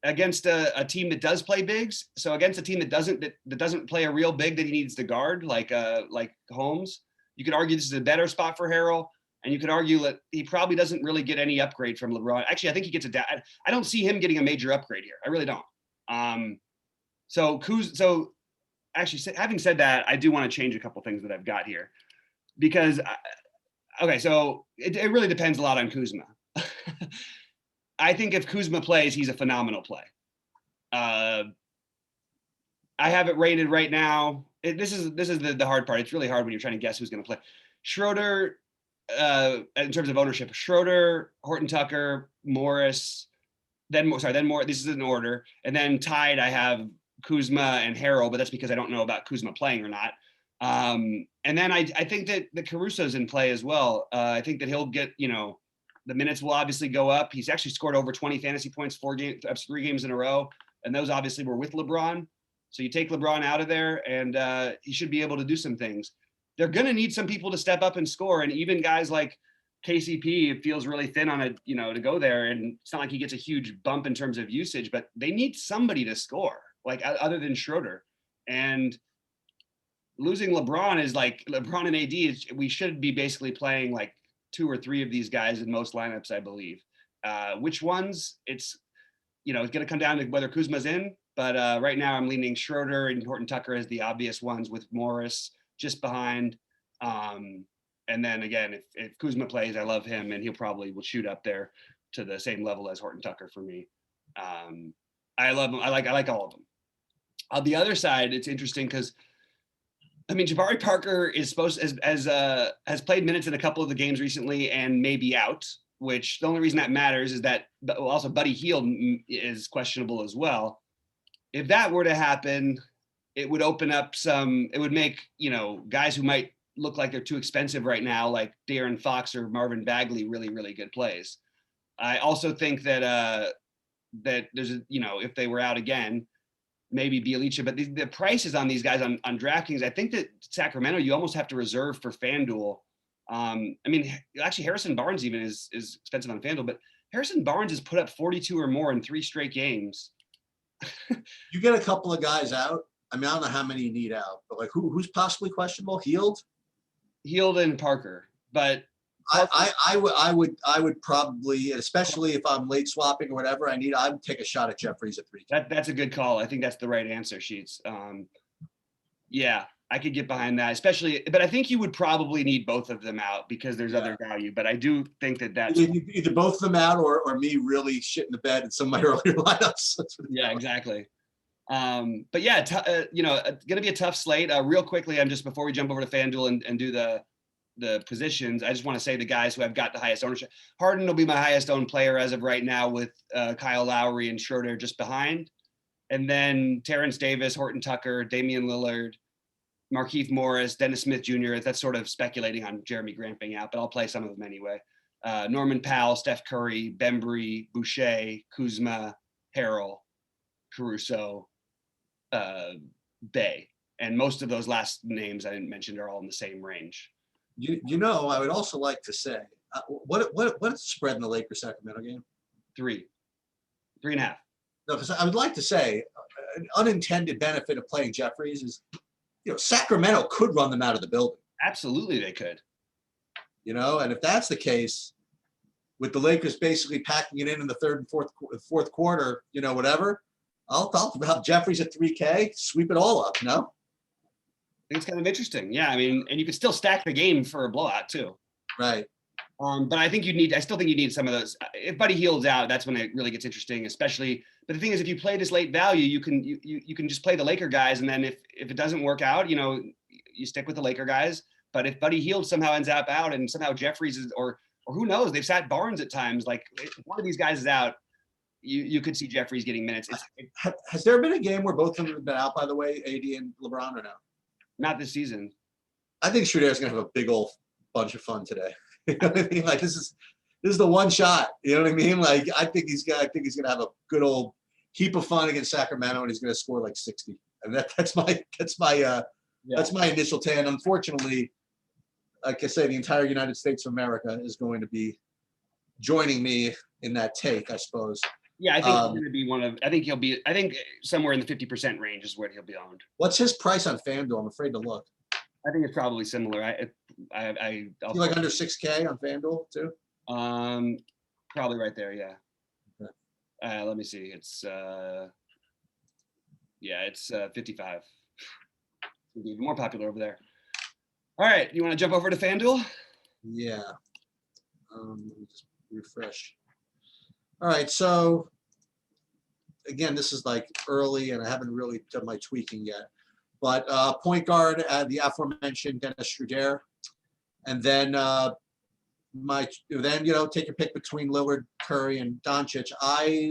against a team that does play bigs. So against a team that doesn't play a real big that he needs to guard, like Holmes, you could argue this is a better spot for Harrell. And you could argue that he probably doesn't really get any upgrade from LeBron. Actually, I think he gets I don't see him getting a major upgrade here. I really don't. So actually, having said that, I do want to change a couple things that I've got here because, okay, so it really depends a lot on Kuzma. I think if Kuzma plays, he's a phenomenal play. I have it rated right now. This is the hard part. It's really hard when you're trying to guess who's going to play. Schroeder, in terms of ownership, Schroeder, Horton Tucker, Morris, then more. This is in order, and then tied. I have Kuzma and Harrell, but that's because I don't know about Kuzma playing or not. And then I think that the Caruso's in play as well. I think that he'll get, the minutes will obviously go up. He's actually scored over 20 fantasy points 3 games in a row, and those obviously were with LeBron. So you take LeBron out of there, and he should be able to do some things. They're going to need some people to step up and score, and even guys like KCP, it feels really thin on it, to go there, and it's not like he gets a huge bump in terms of usage, but they need somebody to score, like other than Schroeder. And losing LeBron is like LeBron and AD. We should be basically playing like 2 or 3 of these guys in most lineups, I believe. Which ones? It's going to come down to whether Kuzma's in. But right now, I'm leaning Schroeder and Horton Tucker as the obvious ones, with Morris just behind. And then again, if Kuzma plays, I love him, and he'll probably will shoot up there to the same level as Horton Tucker for me. I love him. I like all of them. On the other side, it's interesting because, Jabari Parker is supposed has played minutes in a couple of the games recently and may be out, which the only reason that matters is that also Buddy Hield is questionable as well. If that were to happen, it would open up it would make, guys who might look like they're too expensive right now, like De'Aaron Fox or Marvin Bagley, really, really good plays. I also think that that there's if they were out again, maybe Bjelica, but the prices on these guys on DraftKings, I think that Sacramento, you almost have to reserve for FanDuel. Actually Harrison Barnes even is expensive on FanDuel, but Harrison Barnes has put up 42 or more in 3 straight games. You get a couple of guys out. I don't know how many you need out, but like who's possibly questionable? Hield and Parker, but I would probably, especially if I'm late swapping or whatever, I would take a shot at Jeffries at 3. That's a good call. I think that's the right answer, Sheets. Yeah, I could get behind that, especially, but I think you would probably need both of them out because there's other value. But I do think that's either both of them out or me really shitting the bed in some of my earlier lineups. Yeah, exactly. But yeah, it's going to be a tough slate. Real quickly, before we jump over to FanDuel and do the positions, I just want to say the guys who have got the highest ownership. Harden will be my highest owned player as of right now, with Kyle Lowry and Schroeder just behind. And then Terence Davis, Horton Tucker, Damian Lillard, Markieff Morris, Dennis Smith Jr. That's sort of speculating on Jeremy Grant being out, but I'll play some of them anyway. Norman Powell, Steph Curry, Bembry, Boucher, Kuzma, Harrell, Caruso, Bay. And most of those last names I didn't mention are all in the same range. I would also like to say, what's the spread in the Lakers Sacramento game? 3.5. No, because I would like to say an unintended benefit of playing Jeffries is, Sacramento could run them out of the building. Absolutely, they could. And if that's the case, with the Lakers basically packing it in the third and fourth quarter, whatever, I'll have Jeffries at 3K, sweep it all up. No. I think it's kind of interesting. Yeah, and you could still stack the game for a blowout too. Right. But I still think you need some of those. If Buddy Hield's out, that's when it really gets interesting, especially. But the thing is, if you play this late value, you can just play the Laker guys, and then if it doesn't work out, you stick with the Laker guys. But if Buddy Hield somehow ends up out, and somehow Jeffries is, or who knows, they've sat Barnes at times. Like if one of these guys is out, you could see Jeffries getting minutes. Has there been a game where both of them have been out, by the way, AD and LeBron, or no? Not this season. I think Schroeder's gonna have a big old bunch of fun today. You know what I mean? Like this is the one shot. You know what I mean? Like I think he's gonna have a good old heap of fun against Sacramento, and he's gonna score like 60. And that's my initial take. And unfortunately, like I say, the entire United States of America is going to be joining me in that take, I suppose. Yeah, I think he's going to be one of. I think somewhere in the 50% range is where he'll be owned. What's his price on FanDuel? I'm afraid to look. I think it's probably similar. I'll You like under 6K on FanDuel too? probably right there. Yeah. Okay. Let me see. It's it's 55. It'll be even more popular over there. All right, you want to jump over to FanDuel? Yeah. Let me just refresh. All right, so again, this is like early, and I haven't really done my tweaking yet. But point guard, the aforementioned Dennis Schroeder, and then take your pick between Lillard, Curry, and Doncic. I,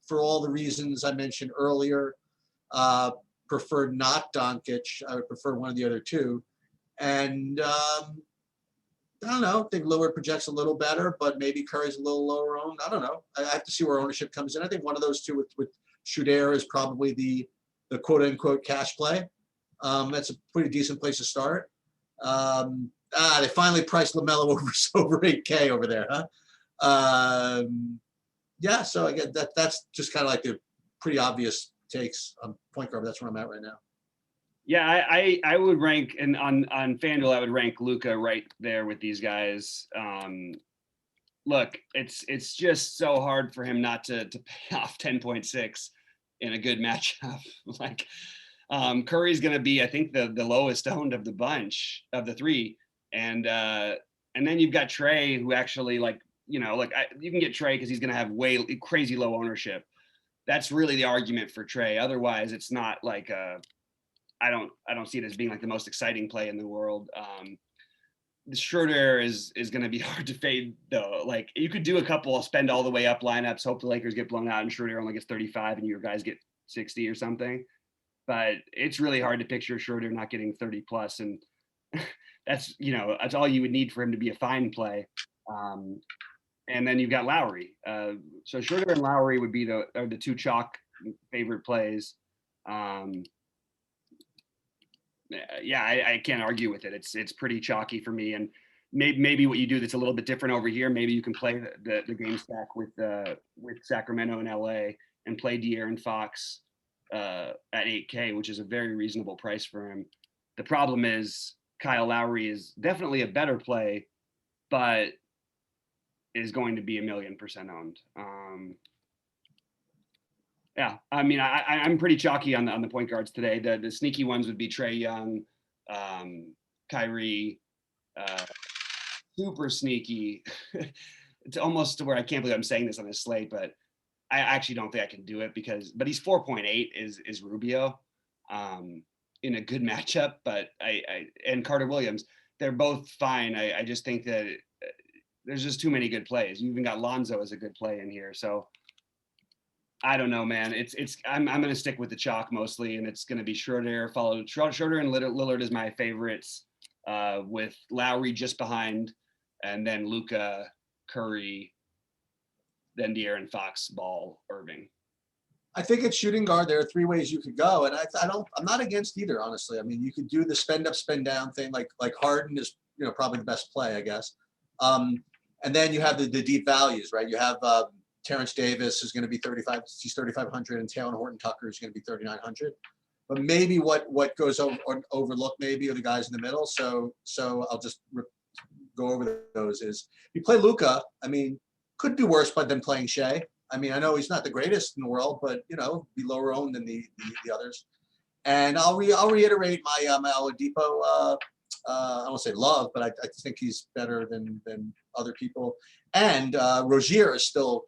for all the reasons I mentioned earlier, prefer not Doncic. I would prefer one of the other two, and I don't know. I think Lillard projects a little better, but maybe Curry's a little lower owned. I don't know. I have to see where ownership comes in. I think one of those two with Schroeder is probably the quote unquote cash play. That's a pretty decent place to start. They finally priced LaMelo over 8K over there, huh? Yeah, so again, that's just kind of like the pretty obvious takes on point guard. That's where I'm at right now. Yeah, I would rank, and on FanDuel I would rank Luka right there with these guys. Look, it's just so hard for him not to pay off 10.6 in a good matchup. Like Curry's going to be, I think, the lowest owned of the bunch of the three, and then you've got Trey, who actually you can get Trey because he's going to have way crazy low ownership. That's really the argument for Trey. Otherwise, it's not like I don't see it as being like the most exciting play in the world. The Schroeder is going to be hard to fade though. Like you could do a couple spend all the way up lineups, hope the Lakers get blown out and Schroeder only gets 35 and your guys get 60 or something. But it's really hard to picture Schroeder not getting 30 plus, and that's all you would need for him to be a fine play. And then you've got Lowry. So Schroeder and Lowry would be the two chalk favorite plays. I can't argue with it. It's pretty chalky for me. And maybe what you do that's a little bit different over here, maybe you can play the game stack with Sacramento and LA and play De'Aaron Fox at 8K, which is a very reasonable price for him. The problem is Kyle Lowry is definitely a better play, but is going to be 1,000,000% owned. Yeah, I mean, I'm pretty chalky on the point guards today. The sneaky ones would be Trae Young, Kyrie, super sneaky. It's almost to where I can't believe I'm saying this on this slate, but I actually don't think I can do it but he's 4.8 is Rubio, in a good matchup. But and Carter Williams, they're both fine. I just think that there's just too many good plays. You even got Lonzo as a good play in here, so. I don't know, man. I'm going to stick with the chalk mostly, and it's going to be Schroeder followed. Schroeder and Lillard is my favorites, with Lowry just behind, and then Luka, Curry, then De'Aaron Fox, Ball, Irving. I think at shooting guard, there are three ways you could go, and I'm not against either, honestly. I mean, you could do the spend up, spend down thing, like Harden is probably the best play, I guess. And then you have the deep values, right? You have Terence Davis is going to be 35. He's 3,500, and Taylor Horton Tucker is going to be 3,900. But maybe what goes overlooked maybe are the guys in the middle. So I'll just go over those. Is you play Luka, I mean, could do worse than playing Shea. I mean, I know he's not the greatest in the world, but be lower owned than the others. And I'll reiterate my my Oladipo. I don't say love, but I think he's better than other people. And Rozier is still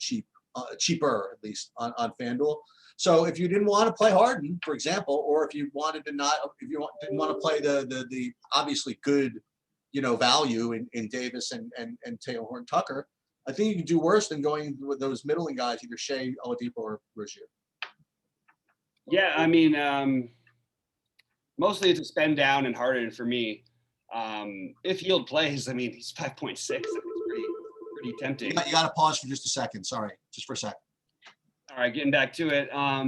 cheaper at least on FanDuel. So if you didn't want to play Harden, for example, or if you wanted to didn't want to play the obviously good, value in Davis and Taylor Horton Tucker, I think you can do worse than going with those middling guys, either Shea, Oladipo, or Rozier. Yeah, I mean, mostly it's a spend down and Harden for me. If Yield plays, I mean, he's 5.6. It's pretty tempting. You got to pause for just a second. Sorry, just for a second. All right, getting back to it. I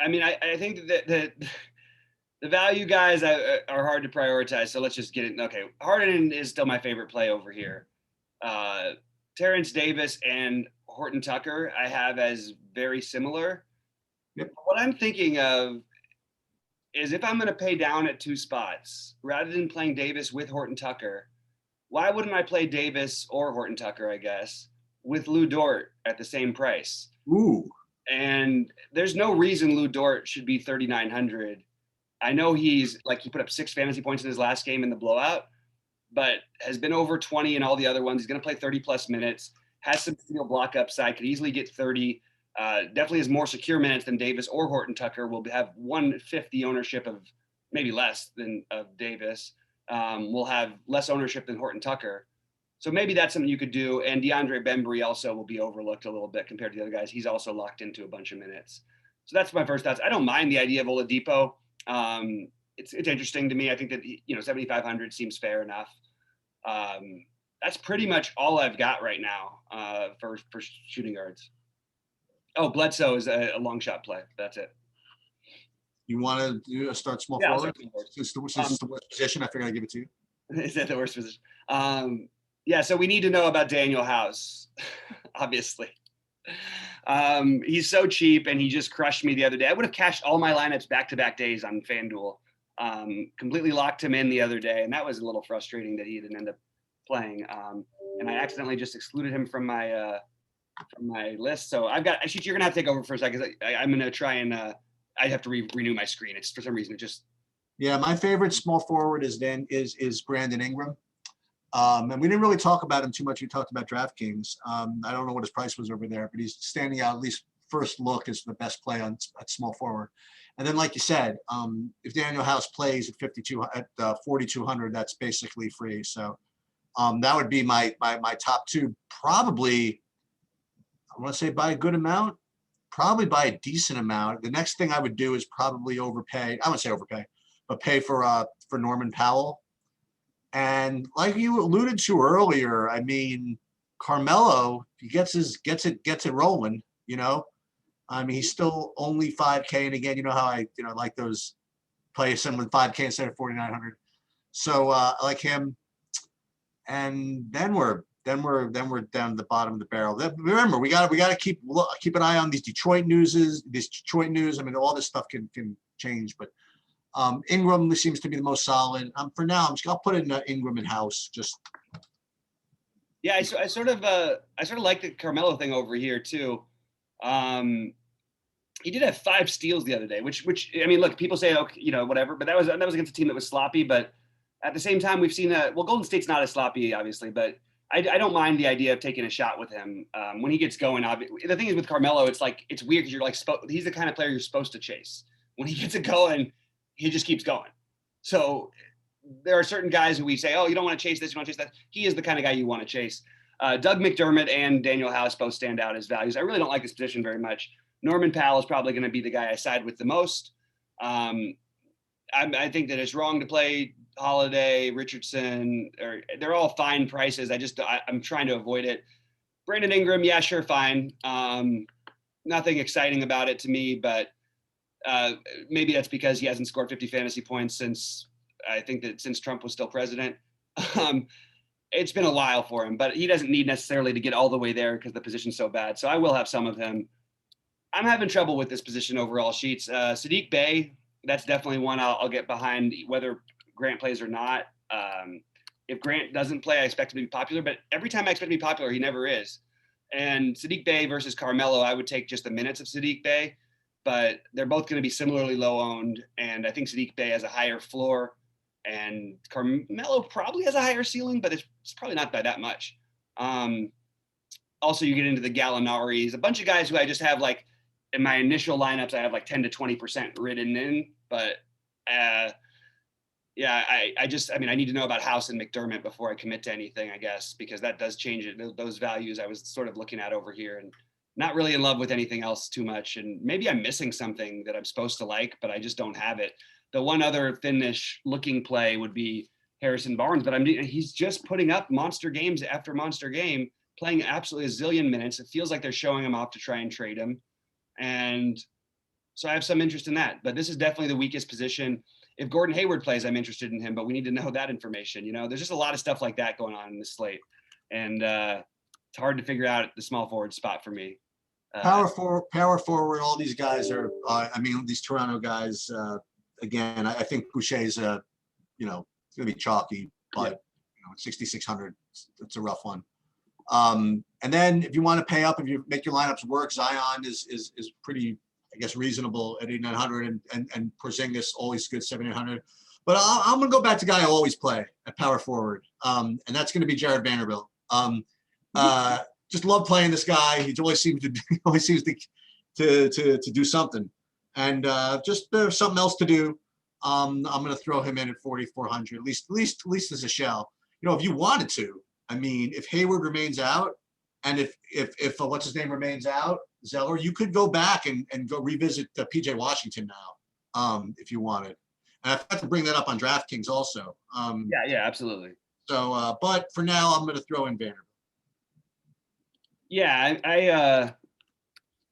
mean, I think that the value guys are hard to prioritize. So let's just get it. Okay, Harden is still my favorite play over here. Terence Davis and Horton Tucker I have as very similar. Yep. What I'm thinking of is if I'm going to pay down at 2 spots, rather than playing Davis with Horton Tucker, why wouldn't I play Davis or Horton Tucker, I guess, with Lou Dort at the same price? Ooh. And there's no reason Lou Dort should be 3,900. I know he put up 6 fantasy points in his last game in the blowout, but has been over 20 in all the other ones. He's going to play 30 plus minutes, has some steal block upside, could easily get 30. Definitely has more secure minutes than Davis or Horton Tucker. Will have 1/5 the ownership of, maybe less than of Davis. Will have less ownership than Horton Tucker. So maybe that's something you could do. And DeAndre Bembry also will be overlooked a little bit compared to the other guys. He's also locked into a bunch of minutes. So that's my first thoughts. I don't mind the idea of Oladipo. It's interesting to me. I think that 7,500 seems fair enough. That's pretty much all I've got right now for shooting guards. Oh, Bledsoe is a long shot play. That's it. You want to start small forward? Since the worst position, I figured I'd give it to you. Is that the worst position? Yeah, so we need to know about Daniel House, obviously. He's so cheap, and he just crushed me the other day. I would have cashed all my lineups back-to-back days on Fanduel. Completely locked him in the other day, and that was a little frustrating that he didn't end up playing. And I accidentally just excluded him from my list. So Ashish, you're gonna have to take over for a second. I'm gonna try and I have to renew my screen. It's for some reason it just. Yeah, my favorite small forward is Brandon Ingram. And we didn't really talk about him too much. We talked about DraftKings. I don't know what his price was over there, but he's standing out, at least first look, as the best play at small forward. And then, like you said, if Daniel House plays at 4,200, that's basically free. So that would be my top two. Probably, I want to say by a good amount, probably by a decent amount. The next thing I would do is probably overpay. I wouldn't say overpay, but pay for Norman Powell. And like you alluded to earlier, I mean, Carmelo, he gets it rolling, I mean, he's still only 5K. And again, you know how I like those play someone 5K instead of 4,900. So I like him. And then we're down to the bottom of the barrel. Remember, we got to keep an eye on these Detroit news. I mean, all this stuff can change, but Ingram seems to be the most solid. For now, I'll put in Ingram and House. Just yeah, I sort of like the Carmelo thing over here too. He did have 5 steals the other day, which I mean, look, people say whatever, but that was against a team that was sloppy. But at the same time, we've seen Golden State's not as sloppy, obviously, but I don't mind the idea of taking a shot with him when he gets going. The thing is with Carmelo, it's weird because you're he's the kind of player you're supposed to chase. When he gets it going, he just keeps going. So there are certain guys who we say, oh, you don't want to chase this, you don't chase that. He is the kind of guy you want to chase. Doug McDermott and Daniel House both stand out as values. I really don't like this position very much. Norman Powell is probably going to be the guy I side with the most. I think that it's wrong to play Holiday, Richardson, or they're all fine prices. I'm trying to avoid it. Brandon Ingram, yeah, sure, fine. Nothing exciting about it to me, but maybe that's because he hasn't scored 50 fantasy points since Trump was still president. It's been a while for him, but he doesn't need necessarily to get all the way there because the position's so bad. So I will have some of him. I'm having trouble with this position overall, Sheets. Saddiq Bey, that's definitely one I'll get behind, whether Grant plays or not. If Grant doesn't play, I expect him to be popular, but every time I expect him to be popular, he never is. And Saddiq Bey versus Carmelo, I would take just the minutes of Saddiq Bey, but they're both going to be similarly low owned. And I think Saddiq Bey has a higher floor and Carmelo probably has a higher ceiling, but it's probably not by that much. Also, you get into the Gallinaris, a bunch of guys who I just have in my initial lineups, I have 10 to 20% written in, but I need to know about House and McDermott before I commit to anything, I guess, because that does change it. Those values I was sort of looking at over here and not really in love with anything else too much. And maybe I'm missing something that I'm supposed to like, but I just don't have it. The one other thin-ish looking play would be Harrison Barnes, but he's just putting up monster games after monster game, playing absolutely a zillion minutes. It feels like they're showing him off to try and trade him. And so I have some interest in that, but this is definitely the weakest position. If Gordon Hayward plays, I'm interested in him, but we need to know that information. There's just a lot of stuff like that going on in this slate. And it's hard to figure out the small forward spot for me. Power forward, all these guys are, these Toronto guys, again, I think Boucher's you know, it's gonna be chalky, but you know, 6,600, it's a rough one. And then if you want to pay up, if you make your lineups work, Zion is pretty, I guess, reasonable at 8,900, and Porzingis always good 7,800. But I'm gonna go back to guy I always play at power forward, and that's gonna be Jared Vanderbilt. Just love playing this guy. He always seems to do something, and just there's something else to do. I'm gonna throw him in at 4,400, at least as a shell. You know, if you wanted to, I mean, if Hayward remains out, and if what's his name remains out, Zeller, you could go back and go revisit the PJ Washington now, if you wanted. And I have to bring that up on DraftKings also. Yeah, absolutely. So, but for now, I'm going to throw in Bannerville. Yeah,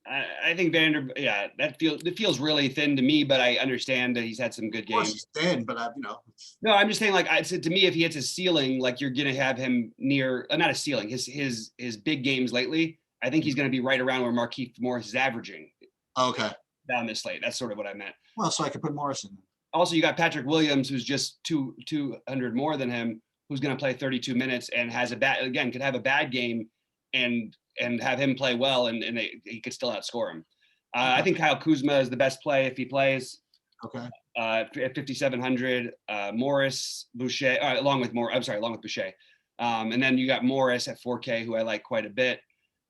I think Vanderbilt. Yeah, it feels really thin to me, but I understand that he's had some good games. Of course he's thin, but you know. No, I'm just saying, like, to me, if he hits a ceiling, like you're gonna have him near, not a ceiling, his big games lately. I think he's gonna be right around where Markieff Morris is averaging. Okay. Down this slate. That's sort of what I meant. Well, so I could put Morris in. Also, you got Patrick Williams, who's just 200 more than him, who's going to play 32 minutes and could have a bad game and have him play well, and he could still outscore him. I think Kyle Kuzma is the best play if he plays. Okay. At 5,700, Morris, Boucher, along with Boucher. And then you got Morris at 4K, who I like quite a bit.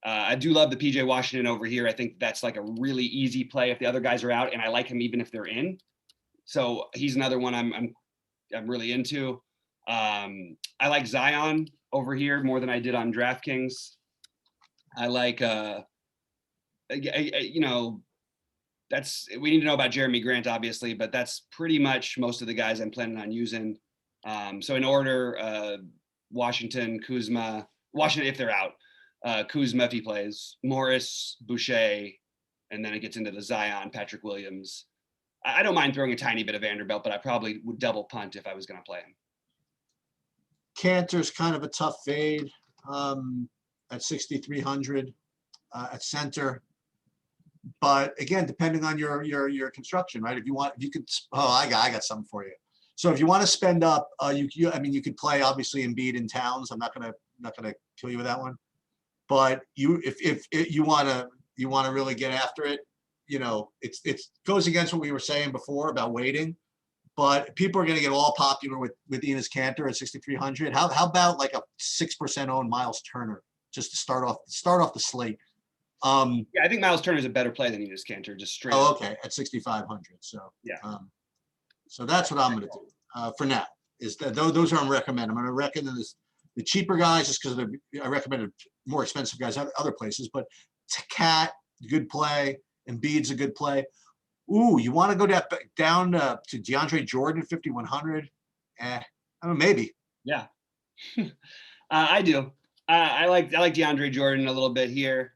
I do love the PJ Washington over here. I think that's like a really easy play if the other guys are out, and I like him even if they're in. So he's another one I'm really into. I like Zion over here more than I did on DraftKings. I like, you know, we need to know about Jeremy Grant, obviously, but that's pretty much most of the guys I'm planning on using. So in order, Washington if they're out, Kuzma if he plays, Morris, Boucher, and then it gets into the Zion, Patrick Williams. I don't mind throwing a tiny bit of Vanderbilt, but I probably would double punt if I was going to play him. Cantor's kind of a tough fade at 6,300 at center. But again, depending on your construction, right? If you could, I got something for you. So if you want to spend up, you could play obviously Embiid in Towns. I'm not gonna kill you with that one. But if you want to really get after it, you know, it goes against what we were saying before about waiting, but people are going to get all popular with Enes Kanter at 6,300. How about like a 6% owned Miles Turner just to start off the slate? Yeah, I think Miles Turner is a better play than Enes Kanter, just straight. Oh, okay, at 6,500. So yeah. So that's what I'm going to do for now. Is that those are I'm recommending. I'm going to recommend the cheaper guys just because I recommended more expensive guys other places, but Cat, good play. Embiid's a good play. Ooh, you want to go down to DeAndre Jordan, 5,100? I don't know, maybe. Yeah, I do. I like DeAndre Jordan a little bit here.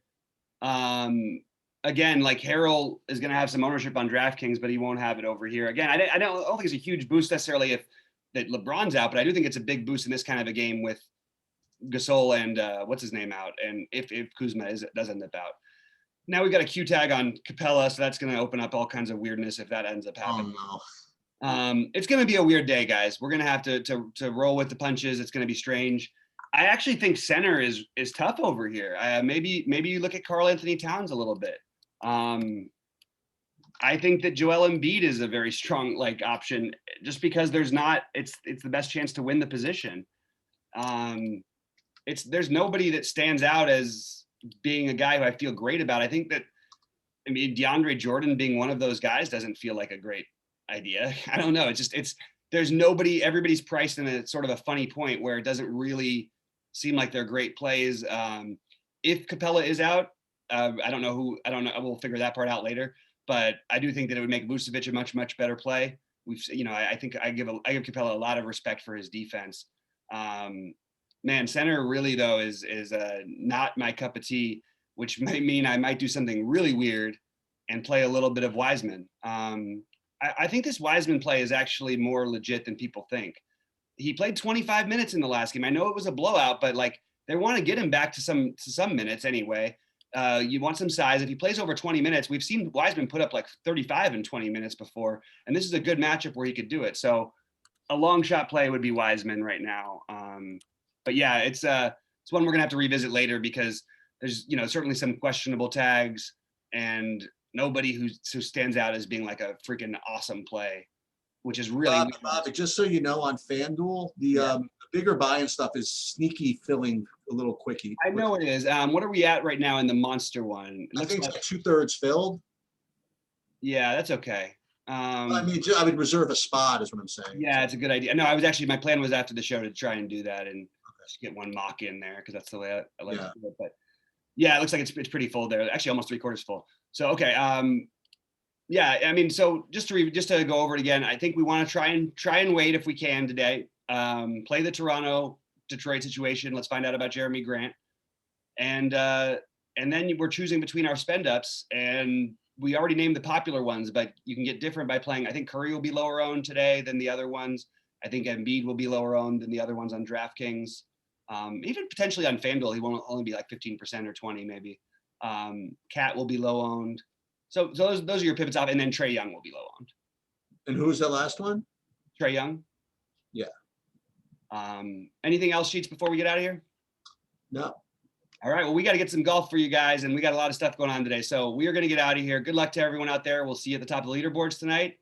Again, like Harrell is going to have some ownership on DraftKings, but he won't have it over here. Again, I don't think it's a huge boost necessarily if that LeBron's out, but I do think it's a big boost in this kind of a game with Gasol and what's his name out, and if Kuzma does end up out. Now we got a Q tag on Capella, so that's going to open up all kinds of weirdness if that ends up happening. Oh, no. It's going to be a weird day, guys. We're going to have to roll with the punches. It's going to be strange. I actually think center is tough over here. Maybe you look at Karl Anthony Towns a little bit. I think that Joel Embiid is a very strong option just because it's the best chance to win the position. There's nobody that stands out as being a guy who I feel great about. I think that, DeAndre Jordan being one of those guys doesn't feel like a great idea. I don't know. There's nobody, everybody's priced in a sort of a funny point where it doesn't really seem like they're great plays. If Capella is out, I don't know. We'll figure that part out later, but I do think that it would make Vucevic a much, much better play. I think I give Capella a lot of respect for his defense. Man, center really though is not my cup of tea, which might mean I might do something really weird and play a little bit of Wiseman. I think this Wiseman play is actually more legit than people think. He played 25 minutes in the last game. I know it was a blowout, but they want to get him back to some minutes anyway. You want some size. If he plays over 20 minutes, we've seen Wiseman put up like 35 in 20 minutes before, and this is a good matchup where he could do it. So a long shot play would be Wiseman right now. But yeah, it's one we're gonna have to revisit later because there's certainly some questionable tags and nobody who stands out as being like a freaking awesome play, which is really Bobby, just so you know, on FanDuel, the bigger buy-in stuff is sneaky filling a little quickie. I know it is. What are we at right now in the monster one? I think it's like 2/3 filled. Yeah, that's okay. I mean, I would reserve a spot is what I'm saying. Yeah, it's a good idea. No, my plan was after the show to try and do that and just get one mock in there because that's the way I like to do it. But yeah, it looks like it's pretty full there. Actually, almost 3/4 full. So okay, yeah. I mean, so just to go over it again, I think we want to try and wait if we can today. Play the Toronto Detroit situation. Let's find out about Jeremy Grant, and then we're choosing between our spend ups, and we already named the popular ones, but you can get different by playing. I think Curry will be lower owned today than the other ones. I think Embiid will be lower owned than the other ones on DraftKings. Even potentially on FanDuel, he won't only be like 15% or 20 maybe. Cat will be low owned. So those are your pivots off, and then Trae Young will be low owned. And who's the last one? Trae Young. Yeah. Anything else, Sheets, before we get out of here? No. All right. Well, we got to get some golf for you guys, and we got a lot of stuff going on today. So we are going to get out of here. Good luck to everyone out there. We'll see you at the top of the leaderboards tonight.